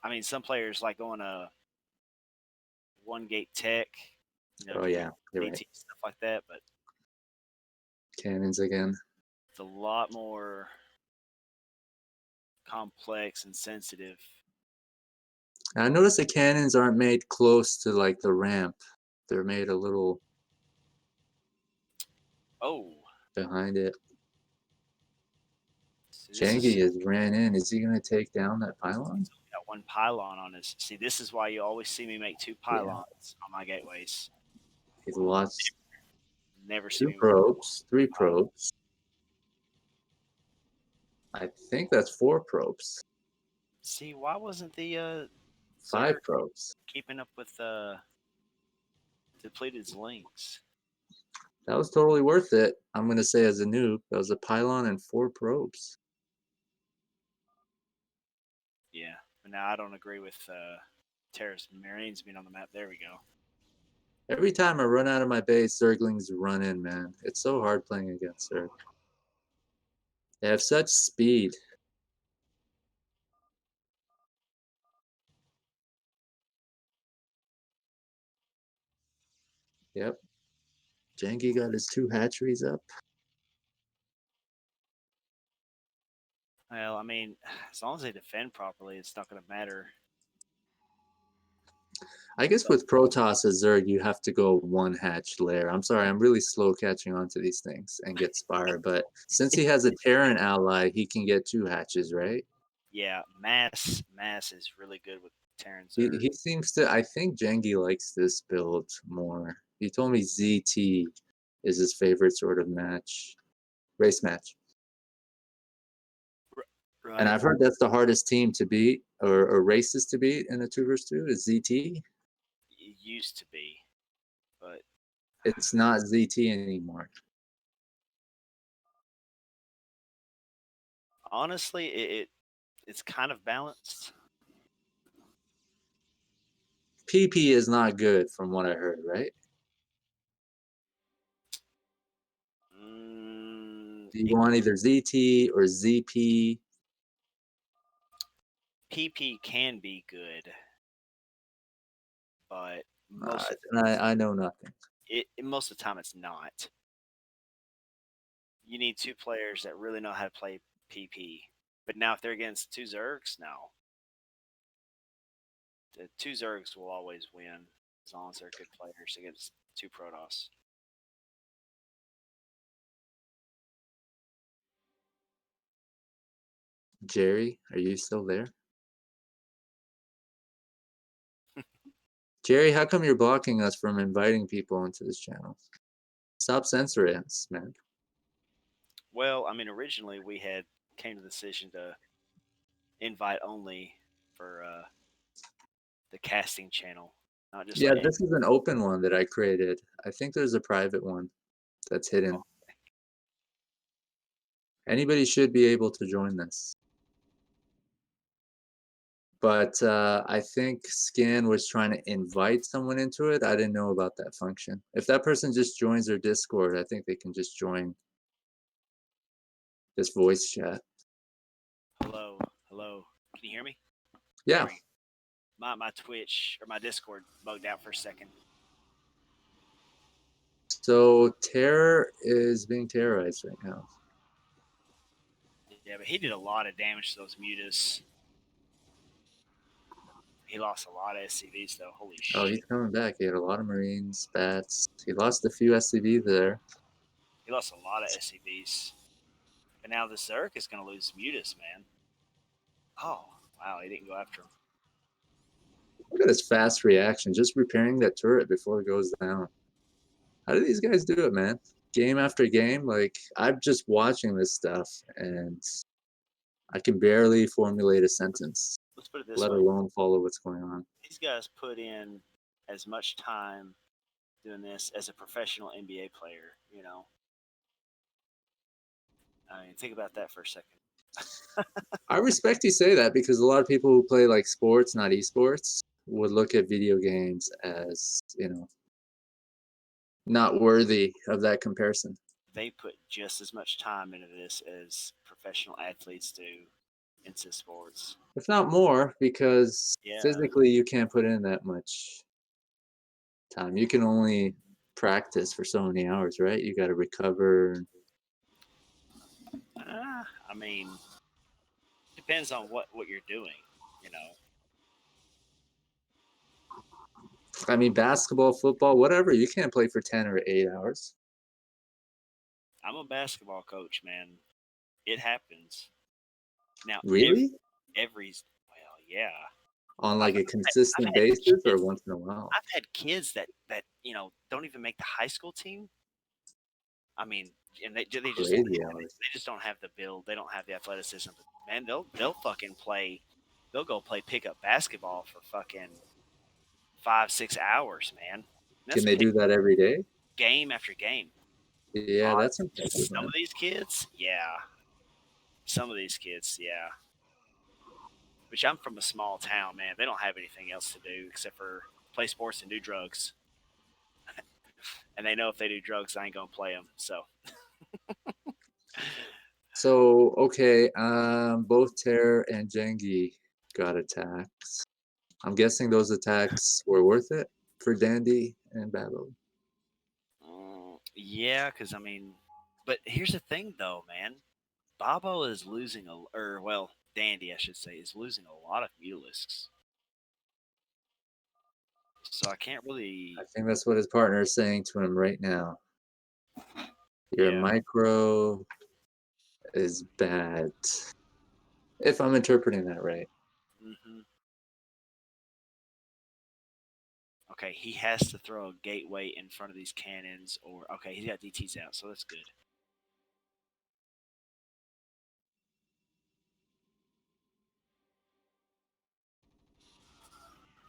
I mean, some players like going a 1-gate tech, Oh getting yeah, you're right. AT stuff like that, but Cannons again. it's a lot more complex and sensitive. I noticed the cannons aren't made close to like the ramp. They're made a little Oh, behind it. see, this Jangi is has ran in. Is he going to take down that pylon? got one pylon on his. See, this is why you always see me make 2 Yeah. pylons on my gateways. He's lost Never see 2 me. probes, 3 probes. I think that's 4 probes. See, why wasn't the 5 Zerg probes. keeping up with Depleted's links? That was totally worth it. I'm going to say as a noob, that was a pylon and 4 probes. Yeah, but now I don't agree with Terrace Marines being on the map. There we go. Every time I run out of my base, Zerglings run in, man. It's so hard playing against Zerg. They have such speed. Yep. Jangi got his 2 hatcheries up. Well, I mean, as long as they defend properly, it's not going to matter. I guess with Protoss as Zerg, you have to go 1 hatch layer. I'm sorry, I'm really slow catching on to these things and get Spire, but since he has a Terran ally, he can get 2 hatches, right? Yeah, mass is really good with Terran He, Zerg. he seems to, I think Jangi likes this build more. He told me ZT is his favorite sort of match, race match. And Right. I've heard that's the hardest team to beat or races to beat in a 2 versus 2 is ZT. It used to be, but It's not ZT anymore. honestly, it's kind of balanced. PP is not good from what I heard, right? Do you It, want either ZT or ZP? PP can be good, but I know nothing. most of the time it's not. You need 2 players that really know how to play PP. But now if they're against 2 Zergs, no. The 2 Zergs will always win as long as they're good players against 2 Protoss. Jerry, are you still there? Jerry, how come you're blocking us from inviting people into this channel? Stop censoring us, man. Well, I mean, originally we had came to the decision to invite only for the casting channel, not just Yeah, like this is an open one that I created. I think there's a private one that's hidden. oh, Anybody should be able to join this. But I think Scan was trying to invite someone into it. I didn't know about that function. If that person just joins their Discord, I think they can just join this voice chat. hello, hello. Can you hear me? Yeah. There we go. My Twitch or my Discord bugged out for a second. So Terror is being terrorized right now. Yeah, but he did a lot of damage to those mutas. He lost a lot of SCVs though. Holy Oh, shit! he's coming back. He had a lot of Marines, bats. He lost a few SCVs there. He lost a lot of SCVs. But now the Zerk is going to lose mutas, man. Oh wow, he didn't go after him. Look at his fast reaction, just repairing that turret before it goes down. How do these guys do it, man? Game after game, like I'm just watching this stuff and I can barely formulate a sentence, Let's put it this let way: alone follow what's going on. these guys put in as much time doing this as a professional NBA player. You know, I mean, think about that for a second. I respect you say that because a lot of people who play like sports, not esports, would look at video games as, not worthy of that comparison. They put just as much time into this as professional athletes do into sports. If not more, because Yeah, physically you can't put in that much time. You can only practice for so many hours, right? You got to recover. I mean, depends on what you're doing. You know, I mean, basketball, football, whatever, you can't play for 10 or 8 hours. I'm a basketball coach, man. It happens. Now, Really? every well, yeah. On I've like a I've consistent had basis or kids. once in a while? I've had kids that don't even make the high school team. I mean, and Crazy hours. they just don't have the build. They don't have the athleticism. But man, they'll fucking play. They'll go play pickup basketball for fucking 5 6 hours, man. And Can that's they do that every day? game after game. Yeah, that's impressive, Some man. of these kids, yeah. Some of these kids, yeah. Which I'm from a small town, man. They don't have anything else to do except for play sports and do drugs. And they know if they do drugs, I ain't gonna play them. So So, okay, both Terror and Jengi got attacks. I'm guessing those attacks were worth it for Dandy and Babo. yeah, because I mean, but here's the thing, though, man. Babo is losing or well, Dandy, I should say, is losing a lot of mutilisks. So I can't I really, think that's what his partner is saying to him right now. Your yeah. micro is bad. If I'm interpreting that right. hmm Okay, he has to throw a gateway in front of these cannons, or okay, he's got DTs out, so that's good.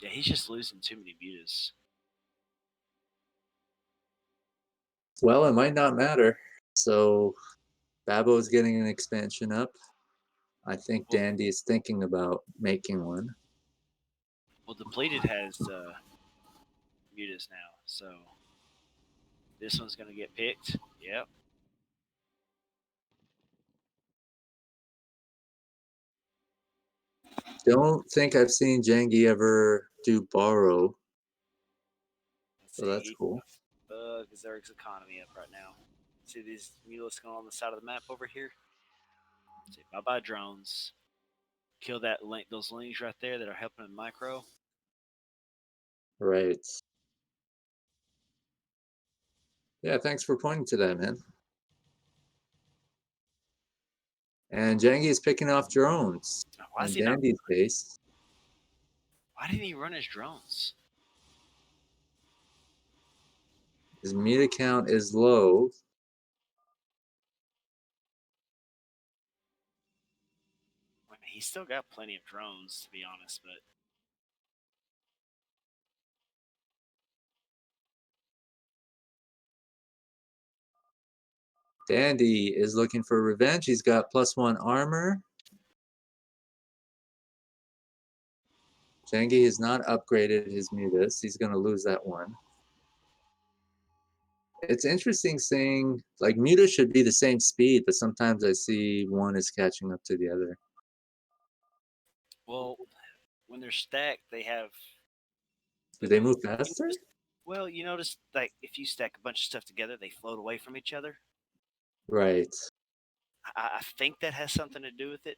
Yeah, he's just losing too many mutas. Well, it might not matter. So Babo's getting an expansion up. I think Well, Dandy is thinking about making one. Depleted has mutas now, so this one's gonna get picked. Yep. Don't think I've seen Jangi ever do borrow, Let's so see. that's He cool. Zerg's economy up right now. See these mulas going on the side of the map over here? See, bye bye drones. Kill those lings right there that are helping in micro. Right. Yeah, thanks for pointing to that, man. And Jangi is picking off drones Why is in he not? Dandy's base. Why didn't he run his drones? His meter count is low. I mean, he's still got plenty of drones, to be honest, but Dandy is looking for revenge. He's got +1 armor. Jangi has not upgraded his mutas. He's going to lose that one. It's interesting seeing, like, mutas should be the same speed, but sometimes I see one is catching up to the other. well, when they're stacked, they have. Do they move faster? Well, you notice like if you stack a bunch of stuff together, they float away from each other. Right. I think that has something to do with it.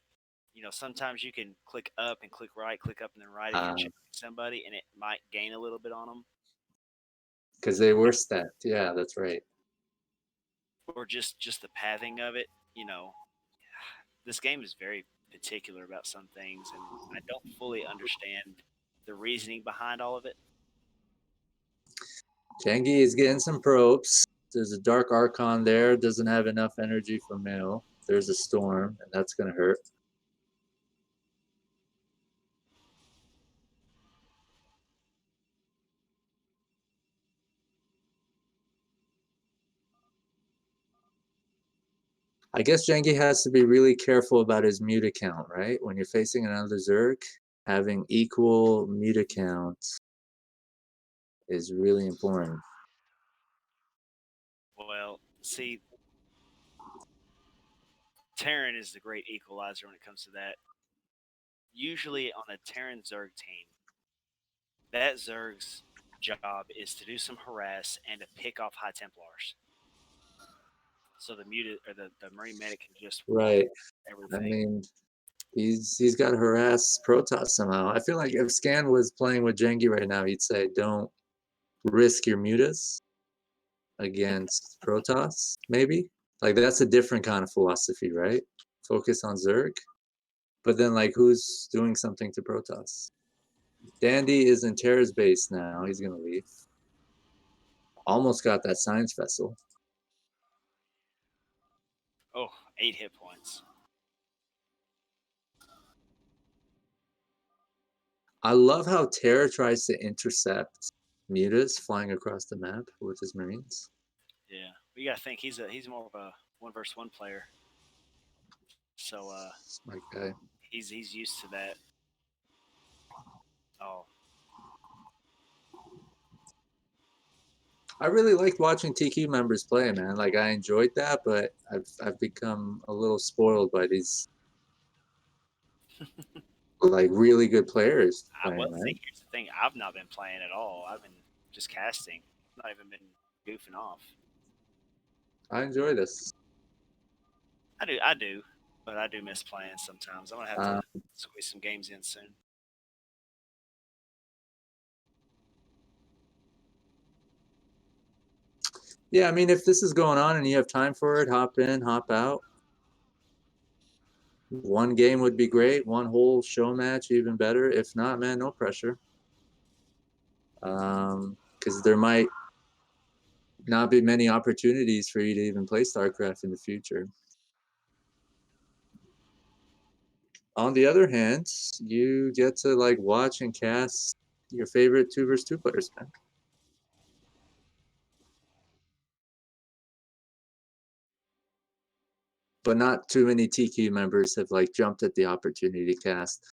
You know, sometimes you can click up and click right, click up and then right if you're chasing somebody, and it might gain a little bit on them. Because they were stacked. Yeah, that's right. Or just the pathing of it. You know, this game is very particular about some things, and I don't fully understand the reasoning behind all of it. Jangi is getting some probes. There's a Dark Archon there. Doesn't have enough energy for Mail. There's a Storm, and that's going to hurt. I guess Jangi has to be really careful about his muta count, right? When you're facing another Zerg, having equal muta count is really important. Well, see, Terran is the great equalizer when it comes to that. Usually on a Terran Zerg team, that Zerg's job is to do some harass and to pick off High Templars. So the muted or the Marine medic can just Right. everything. I mean, he's got to harass Protoss somehow. I feel like if Scan was playing with Jangi right now, he'd say, don't risk your mutas against Protoss, maybe. Like, that's a different kind of philosophy, right? Focus on Zerg. But then, like, who's doing something to Protoss? Dandy is in Terra's base now. He's going to leave. Almost got that science vessel. Oh, 8 hit points. I love how Terra tries to intercept mutas flying across the map with his Marines. Yeah, we gotta think he's more of a 1 versus 1 player. So Smart guy. he's used to that. Oh, I really liked watching TQ members play, man. Like, I enjoyed that, but I've become a little spoiled by these like really good players playing, right? see, here's the thing: I've not been playing at all. I've been just casting. Not even been goofing off. I enjoy this. I do, but I do miss playing sometimes. I'm gonna have Uh, to squeeze some games in soon. yeah, I mean, if this is going on and you have time for it, hop in, hop out. One game would be great. One whole show match, even better. If not, man, no pressure. Because there might not be many opportunities for you to even play StarCraft in the future. On the other hand, you get to like watch and cast your favorite 2 versus 2 players, man. But not too many TQ members have like jumped at the opportunity to cast.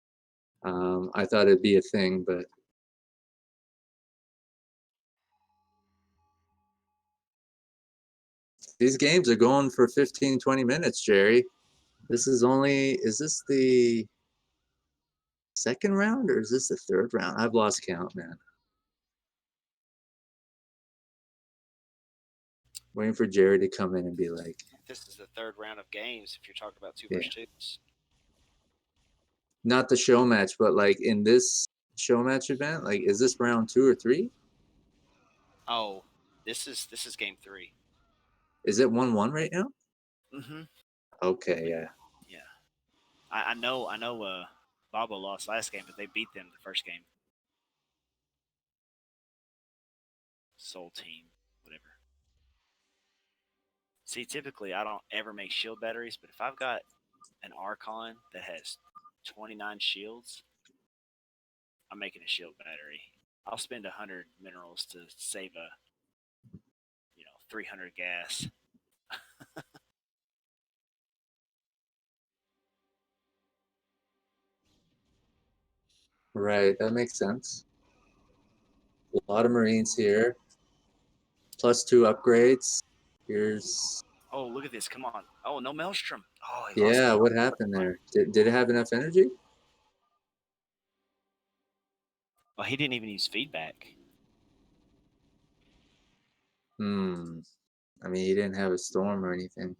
I thought it'd be a thing, but these games are going for 15, 20 minutes, Jerry. This is this the second round or is this the third round? I've lost count, man. Waiting for Jerry to come in and be like, This is the third round of games. If you're talking about 2 yeah. versus 2s, Not the show match, but like in this show match event, like is this round 2 or 3? oh, this is game 3. Is it 1-1 right now? Mm-hmm. Okay, yeah. Yeah. I know. Babo lost last game, but they beat them the first game. Soul team, whatever. See, typically I don't ever make shield batteries, but if I've got an Archon that has 29 shields, I'm making a shield battery. I'll spend 100 minerals to save a 300 gas. Right, that makes sense. A lot of Marines here. +2 upgrades. Here's Oh, look at this! Come on! Oh, no Maelstrom! Oh, he lost. yeah. What happened there? Did it have enough energy? Well, he didn't even use feedback. Hmm. I mean, he didn't have a storm or anything.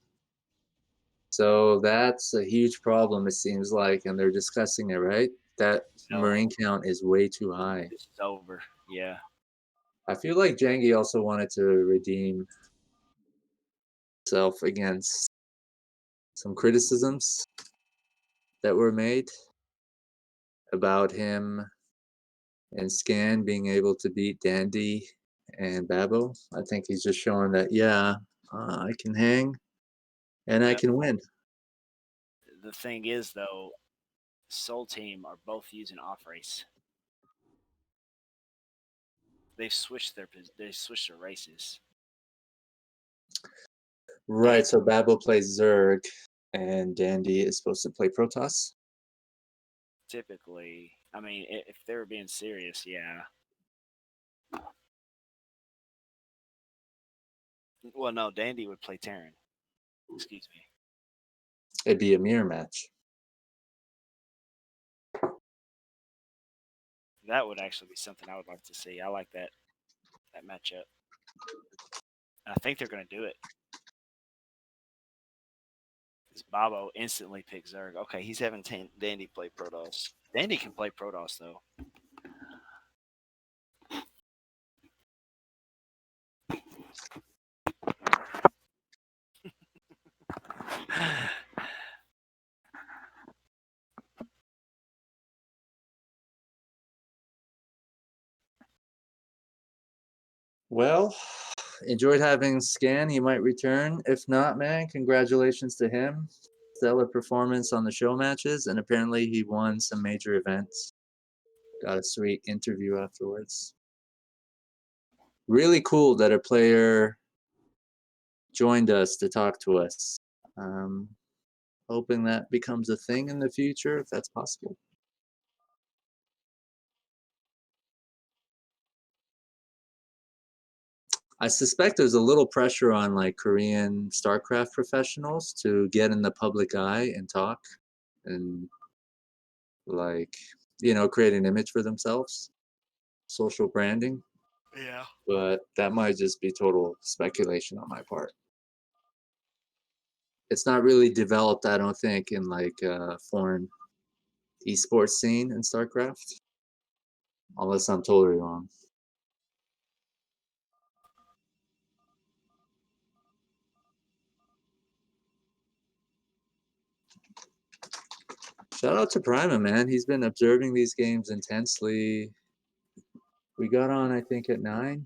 So that's a huge problem, it seems like, and they're discussing it, right? That No, Marine count is way too high. this is over. Yeah. I feel like Jangi also wanted to redeem himself against some criticisms that were made about him and Scan being able to beat Dandy and Babo. I think he's just showing that, yeah, I can hang and I Well, can win. the thing is, though, Soul Team are both using off race. They switched their races. Right, so Babo plays Zerg and Dandy is supposed to play Protoss. Typically, I mean, if they were being serious, yeah. Well, no, Dandy would play Terran. Excuse me. It'd be a mirror match. That would actually be something I would like to see. I like that matchup. And I think they're going to do it. Because Babo instantly picks Zerg. Okay, he's having Dandy play Protoss. Dandy can play Protoss, though. Well, enjoyed having Scan. He might return. If not, man, congratulations to him. Stellar performance on the show matches, and apparently he won some major events. Got a sweet interview afterwards. Really cool that a player joined us to talk to us. Um, hoping that becomes a thing in the future, if that's possible. I suspect there's a little pressure on like Korean StarCraft professionals to get in the public eye and talk and like, create an image for themselves, social branding. Yeah. But that might just be total speculation on my part. It's not really developed, I don't think, in like foreign esports scene in StarCraft, unless I'm totally wrong. Shout out to Prima, man. He's been observing these games intensely. We got on, I think, at 9.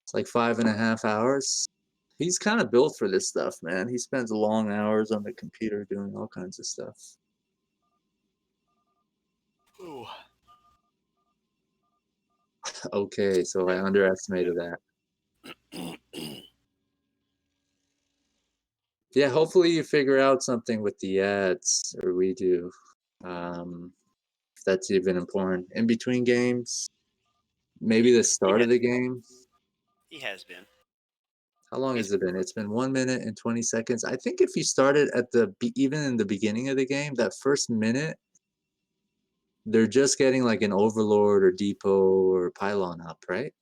It's like 5.5 hours. He's kind of built for this stuff, man. He spends long hours on the computer doing all kinds of stuff. Ooh. Okay, so I underestimated that. Yeah, hopefully you figure out something with the ads, or we do. If that's even important. In between games, maybe the He start has, of the game. he has been. How long He's has it been? It's been 1 minute and 20 seconds. I think if you started at even in the beginning of the game, that first minute, they're just getting like an overlord or depot or pylon up, right?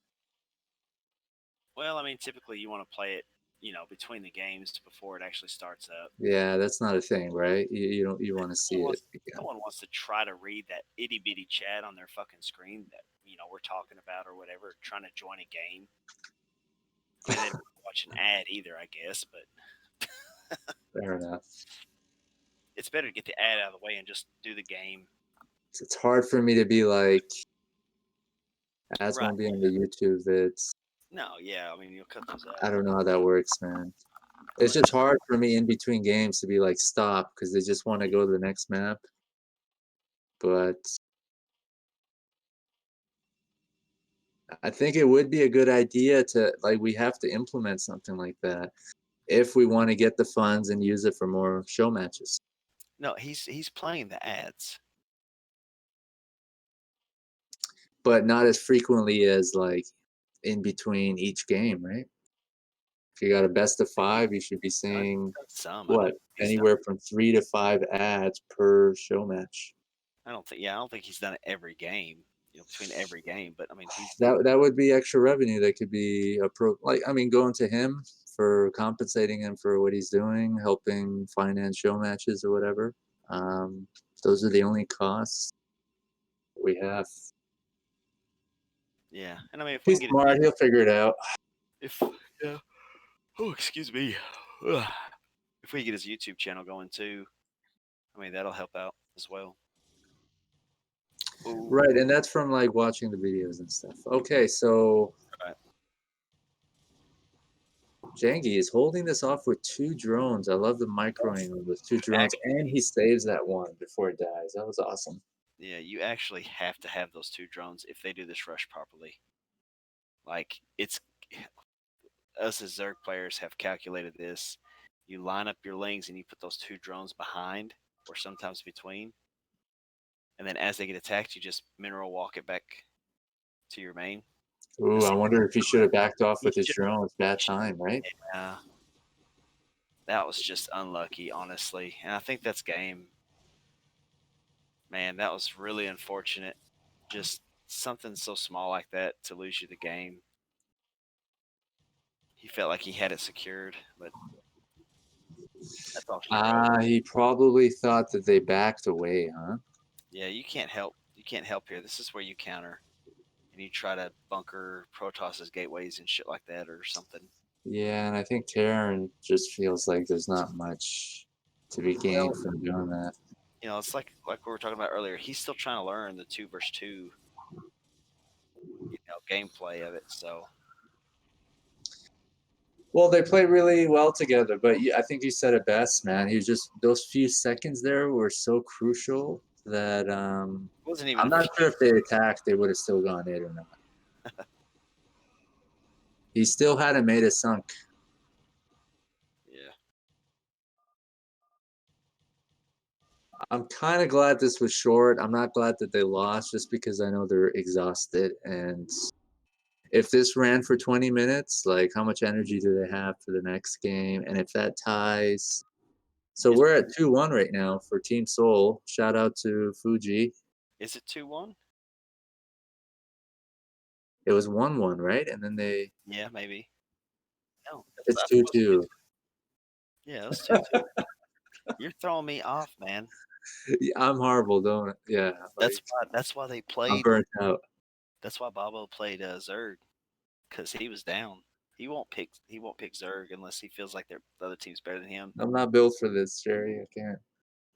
Well, I mean, typically you want to play it, between the games before it actually starts up. Yeah, that's not a thing, right? You don't you want to see No one it wants, no again. one wants to try to read that itty bitty chat on their fucking screen that we're talking about or whatever, trying to join a game. I mean, they don't watch an ad either, I guess, but Fair enough. it's better to get the ad out of the way and just do the game. It's hard for me to be like, ads Right. won't be on the YouTube vids. No, yeah, I mean you'll cut those I out. don't know how that works, man. It's just hard for me in between games to be like, stop, because they just want to go to the next map. But I think it would be a good idea to, like, we have to implement something like that if we want to get the funds and use it for more show matches. No, he's playing the ads. But not as frequently as like in between each game, right? If you got a best of 5, you should be seeing Some. what, anywhere from 3 to 5 ads per show match. I don't think he's done it every game. Between every game, but I mean he's done. That would be extra revenue that could be going to him for compensating him for what he's doing, helping finance show matches or whatever. Those are the only costs we have. Yeah, and I mean if we He's can get smart, he'll figure it out. yeah. Oh, excuse me. Ugh. If we get his YouTube channel going too, I mean that'll help out as well. Ooh. Right, and that's from like watching the videos and stuff. Okay, so Right. Jangi is holding this off with 2 drones. I love the microing of those 2 drones, and Actually, he saves that one before it dies. That was awesome. yeah, you actually have to have those 2 drones if they do this rush properly. Like it's us as Zerg players have calculated this. You line up your lanes and you put those 2 drones behind or sometimes between, and then as they get attacked, you just mineral walk it back to your main. Ooh, I wonder if he should have backed off He with his should, drones. Bad time, right? that was just unlucky, honestly, and I think that's game. Man, that was really unfortunate. Just something so small like that to lose you the game. He felt like he had it secured, but that's all she wrote. He probably thought that they backed away, huh? Yeah, you can't help. You can't help here. This is where you counter and you try to bunker Protos's gateways and shit like that or something. Yeah, and I think Terran just feels like there's not much to be gained from doing that. It's like we were talking about earlier. He's still trying to learn the 2 versus 2, gameplay of it. So Well, they play really well together, but I think you said it best, man. He was just, those few seconds there were so crucial that it wasn't even I'm a not sure few. if they attacked, they would have still gone in or not. He still hadn't made a sunk. Yeah. I'm kind of glad this was short. I'm not glad that they lost just because I know they're exhausted. And if this ran for 20 minutes, like how much energy do they have for the next game? And if that ties. So we're at 2-1 right now for Team Seoul. Shout out to Fuji. Is it 2-1? It was 1-1, right? And then they. Yeah, maybe. No, It's I thought it was 2-2. 2-2. Yeah, it was 2-2. You're throwing me off, man. I'm horrible, don't. Yeah, like That's why they I'm played. burnt out. That's why Babo played Zerg because he was down. He won't pick Zerg unless he feels like the other team's better than him. I'm not built for this, Jerry. I can't.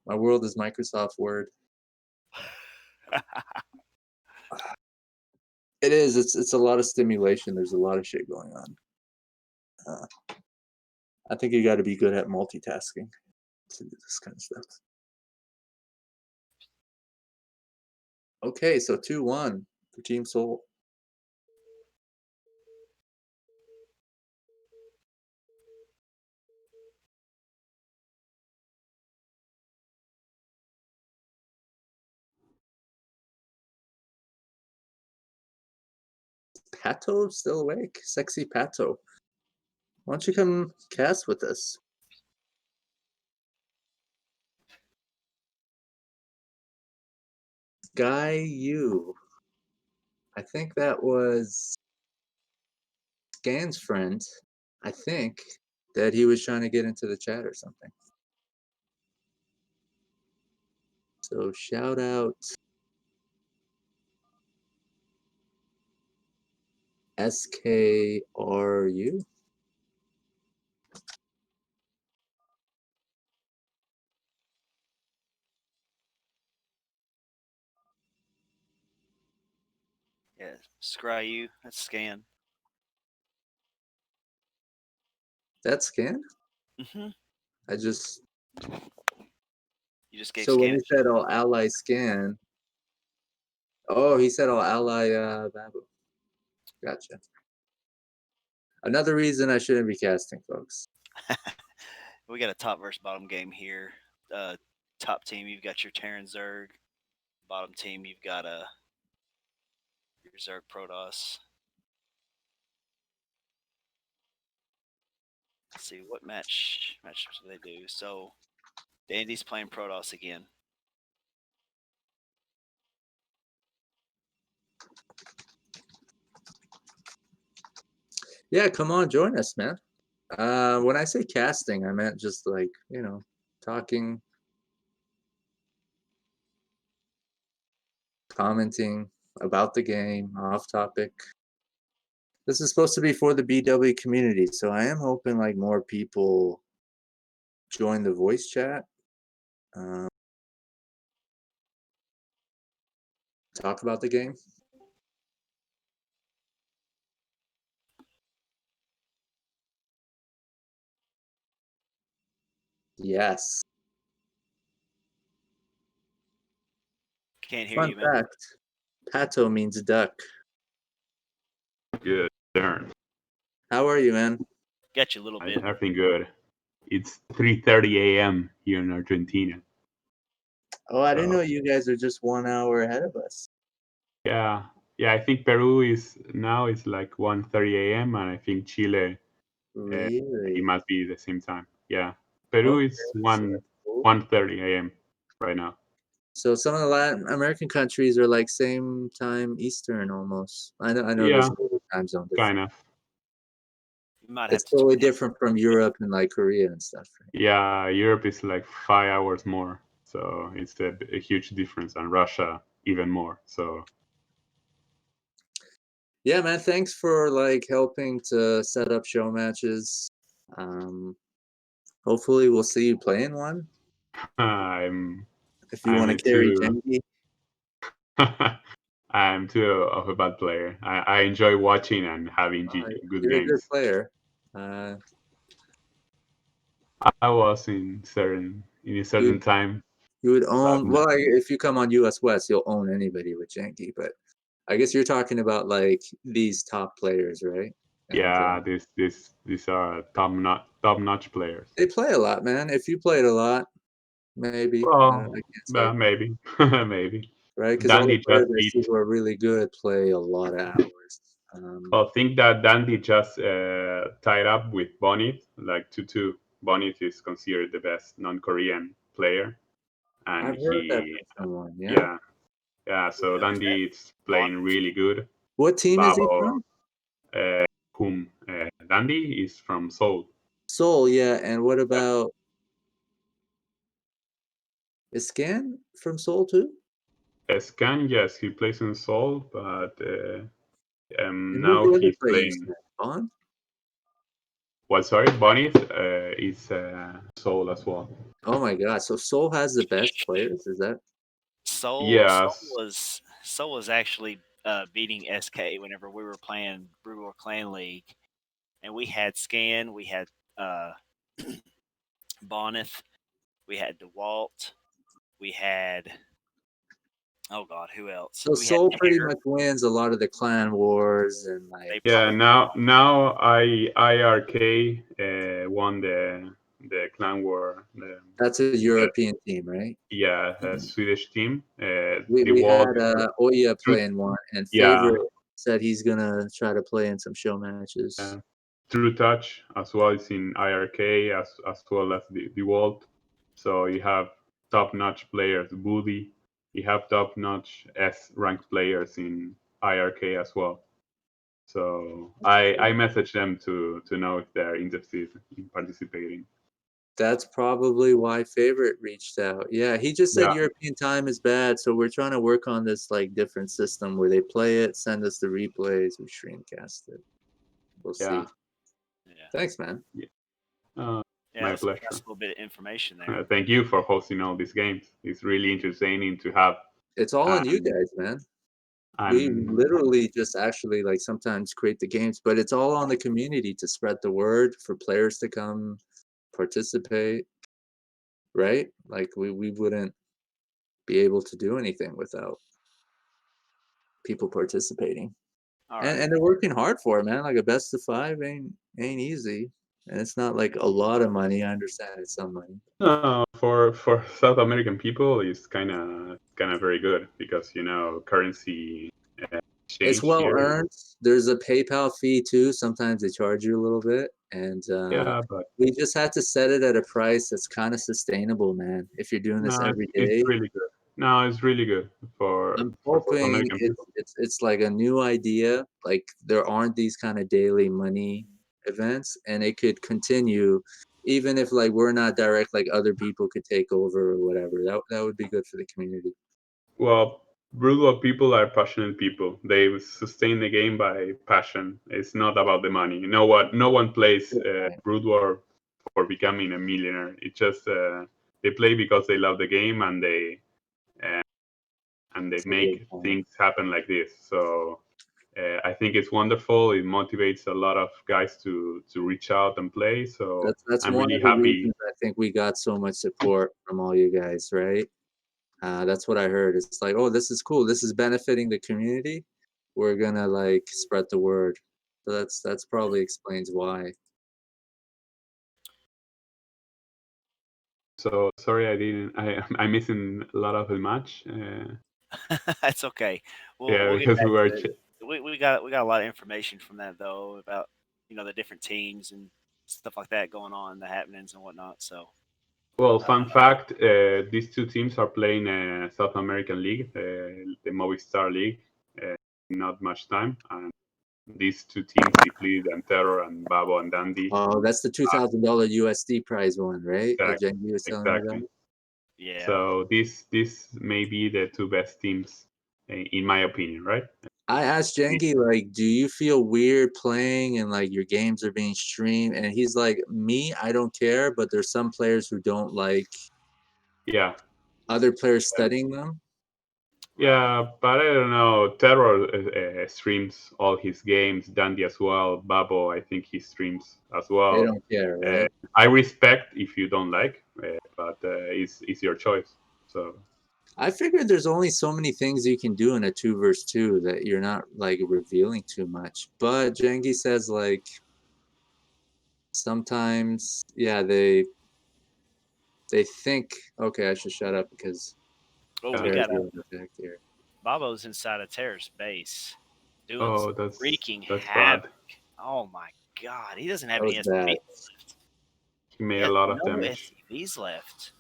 My world is Microsoft Word. It is. It's a lot of stimulation. There's a lot of shit going on. I think you got to be good at multitasking to do this kind of stuff. Okay, so 2-1 for Team Seoul. Pato still awake? Sexy Pato. Why don't you come cast with us? Guy Yu. I think that was Scan's friend. I think that he was trying to get into the chat or something. So shout out SKRU. Yeah, scry you. That's scan. That's scan. Hmm. I just You just gave so when scan he a said shot. I'll ally scan. Oh, he said I'll ally Babu. Gotcha. Another reason I shouldn't be casting, folks. We got a top versus bottom game here. Uh, Top team, you've got your Terran Zerg. Bottom team, you've got your Zerg Protoss. Let's see what matchups do they do. So Dandy's playing Protoss again. Yeah, come on, join us, man. When I say casting, I meant just like, talking, commenting about the game, off topic. This is supposed to be for the BW community, so I am hoping like more people join the voice chat. Um, talk about the game. Yes. Can't hear Fun you, man. fact, pato means duck. Good. Darn. How are you, man? Got you a little bit. Everything good. It's 3:30 a.m. here in Argentina. Oh, I didn't So know you guys are just 1 hour ahead of us. yeah, yeah. I think Peru is now it's like 1:30 a.m. and I think Chile it Really? must be the same time. Yeah, Peru Okay, is so 1 that's cool. 1:30 a.m. right now. So some of the Latin American countries are like same time Eastern almost. I know there's Yeah, a little time zone kind difference. of. You might have It's to totally tweet. different from Europe and like Korea and stuff, right? Yeah, Europe is like 5 hours more, so it's a huge difference, and Russia even more. So Yeah, man, thanks for like helping to set up show matches. Um, hopefully we'll see you playing one. I'm If you want to I'm carry too Jengi. I'm too of a bad player. I enjoy watching and having good You're a good games. player. Uh, I was in a you certain time, you would but own well if you come on US West, you'll own anybody with Jengi, but I guess you're talking about like these top players, right? And yeah, these are top notch players. they play a lot, man. If you played a lot, maybe I Well, can't say, maybe maybe. right? Because all the Dandy players just I beat. see who are really good play a lot of hours. I think that Dandy just tied up with Bonit, like 2-2. Bonit is considered the best non-Korean player, and I've heard that he, from someone. Yeah. yeah, yeah. So Who is that? Dandy is Bonnie? playing really good. What team is he Babo, from? whom Dandy is from Seoul. Seoul, yeah. And what Yep. about is Scan from Seoul too? Scan, yes, he plays in Seoul, but And who's now the other he's player you playing. said? Bond? Well, sorry, Bonit is Seoul as well. Oh my God! So Seoul has the best players. Is that Yes, Soul was actually beating SK whenever we were playing Brew War Clan League, and we had Scan, we had uh, Bonneth, we had DeWalt, we had oh god, who else? so? We had Seoul pretty Tanner. much wins a lot of the clan wars and They like yeah. probably Now IRK won the clan war. that's a The European team, right? yeah Swedish team. We The we wall had Oya through playing one, and yeah Favorite said he's gonna try to play in some show matches. True Touch as well as in IRK as well as the Vault. So you have top notch players, Booty. You have top notch S ranked players in IRK as well. So I message them to know if they're interested in participating. That's probably why Favorite reached out. Yeah, he just said Yeah, European time is bad, so we're trying to work on this like different system where they play it, send us the replays, we streamcast it. We'll yeah, see. yeah. Thanks, man. yeah. Yeah, My that's pleasure. a little bit of information there. Thank you for hosting all these games. It's really entertaining to have It's all on you um, guys, man. We And literally just actually like sometimes create the games, but it's all on the community to spread the word for players to come participate, right? Like we wouldn't be able to do anything without people participating. All And right. they're working hard for it, man. Like a best of five ain't easy. And it's not like a lot of money. I understand it's some money. for South American people, it's kind of very good because currency It's exchange well here. earned. There's a PayPal fee too. Sometimes they charge you a little bit, and Yeah, but we just had to set it at a price that's kind of sustainable, man. If you're doing this no, every it's day, really good. No, it's really good for I'm for South hoping American it's people. it's it's like a new idea. Like there aren't these kind of daily money events, and it could continue, even if like we're not direct. Like other people could take over or whatever. That would be good for the community. Well, Broodwall people are passionate people. They sustain the game by passion. It's not about the money. No one plays Right. Broodwar for becoming a millionaire. It's just they play because they love the game uh, and they That's a good make point. things happen like this. So I think it's wonderful. It motivates a lot of guys to reach out and play. So That's I'm one really of the happy. reasons I think we got so much support from all you guys, right? That's what I heard. It's like, oh, this is cool. This is benefiting the community. We're gonna like spread the word. So that's probably explains why. So sorry I didn't. I'm missing a lot of the match. That's okay. We'll Yeah, we'll get because we back were. to it. We got a lot of information from that though about the different teams and stuff like that going on, the happenings and whatnot. So Well, uh, fun fact: these two teams are playing a South American league, the Movistar League. Not much time, and these two teams, Depleted and Terror and Babo and Dandy. Oh, that's the $2,000 USD prize one, right? That Exactly, Jengi was telling me about. exactly. yeah, So this may be the two best teams, in my opinion, right? I asked Jengi, like, do you feel weird playing and like your games are being streamed? And he's like, me, I don't care, but there's some players who don't like Yeah, other players studying them. right. yeah, but I don't know. Terror streams all his games. Dandy as well. Babo, I think he streams as They well. don't care, Uh, right? I respect if you don't like, but it's your choice. So I figured there's only so many things you can do in a 2 versus 2 that you're not like revealing too much. But Jengi says like sometimes, yeah, they think, okay, I should shut up because Oh, we yeah. Terra's got a being attacked here. Babo's inside of Terrace base doing some Oh, freaking that's havoc. bad. Oh my god, he doesn't have That any was bad. SCVs left. He He made a has lot of no damage. SCVs left.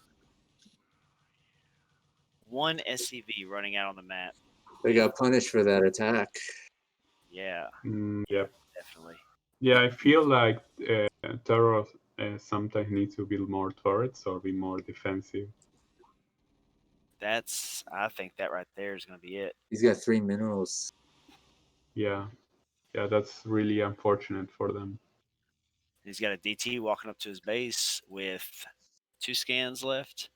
One SCV running out on the map. They got punished for that attack. Yeah, Yeah, definitely. yeah. I feel like Terror sometimes needs to build more turrets or be more defensive. I think that right there is going to be it. He's got 3 minerals. Yeah, yeah. That's really unfortunate for them. He's got a DT walking up to his base with 2 scans left.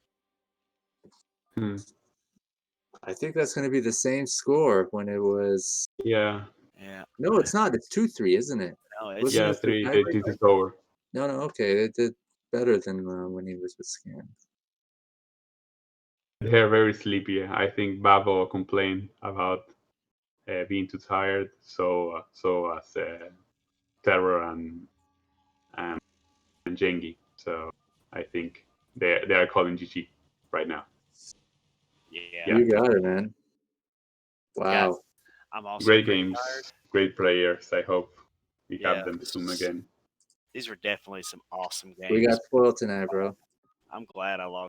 Hmm. I think that's going to be the same score when it was. Yeah, Yeah. No, it's not. It's 2-3, isn't it? No, it's Wasn't yeah. it the Three. This tiebreaker? is over. No, no. Okay, they did better than when he was with Scan. They're very sleepy. I think Babo complained about being too tired. So as Terror and Jengi. So I think they are calling GG right now. yeah. Yeah, You got it, man. Guys, Wow. I'm also great pretty tired. games, great players. I hope we have Yeah, them soon again. these were definitely some awesome We got games. spoiled tonight, bro. I'm glad I logged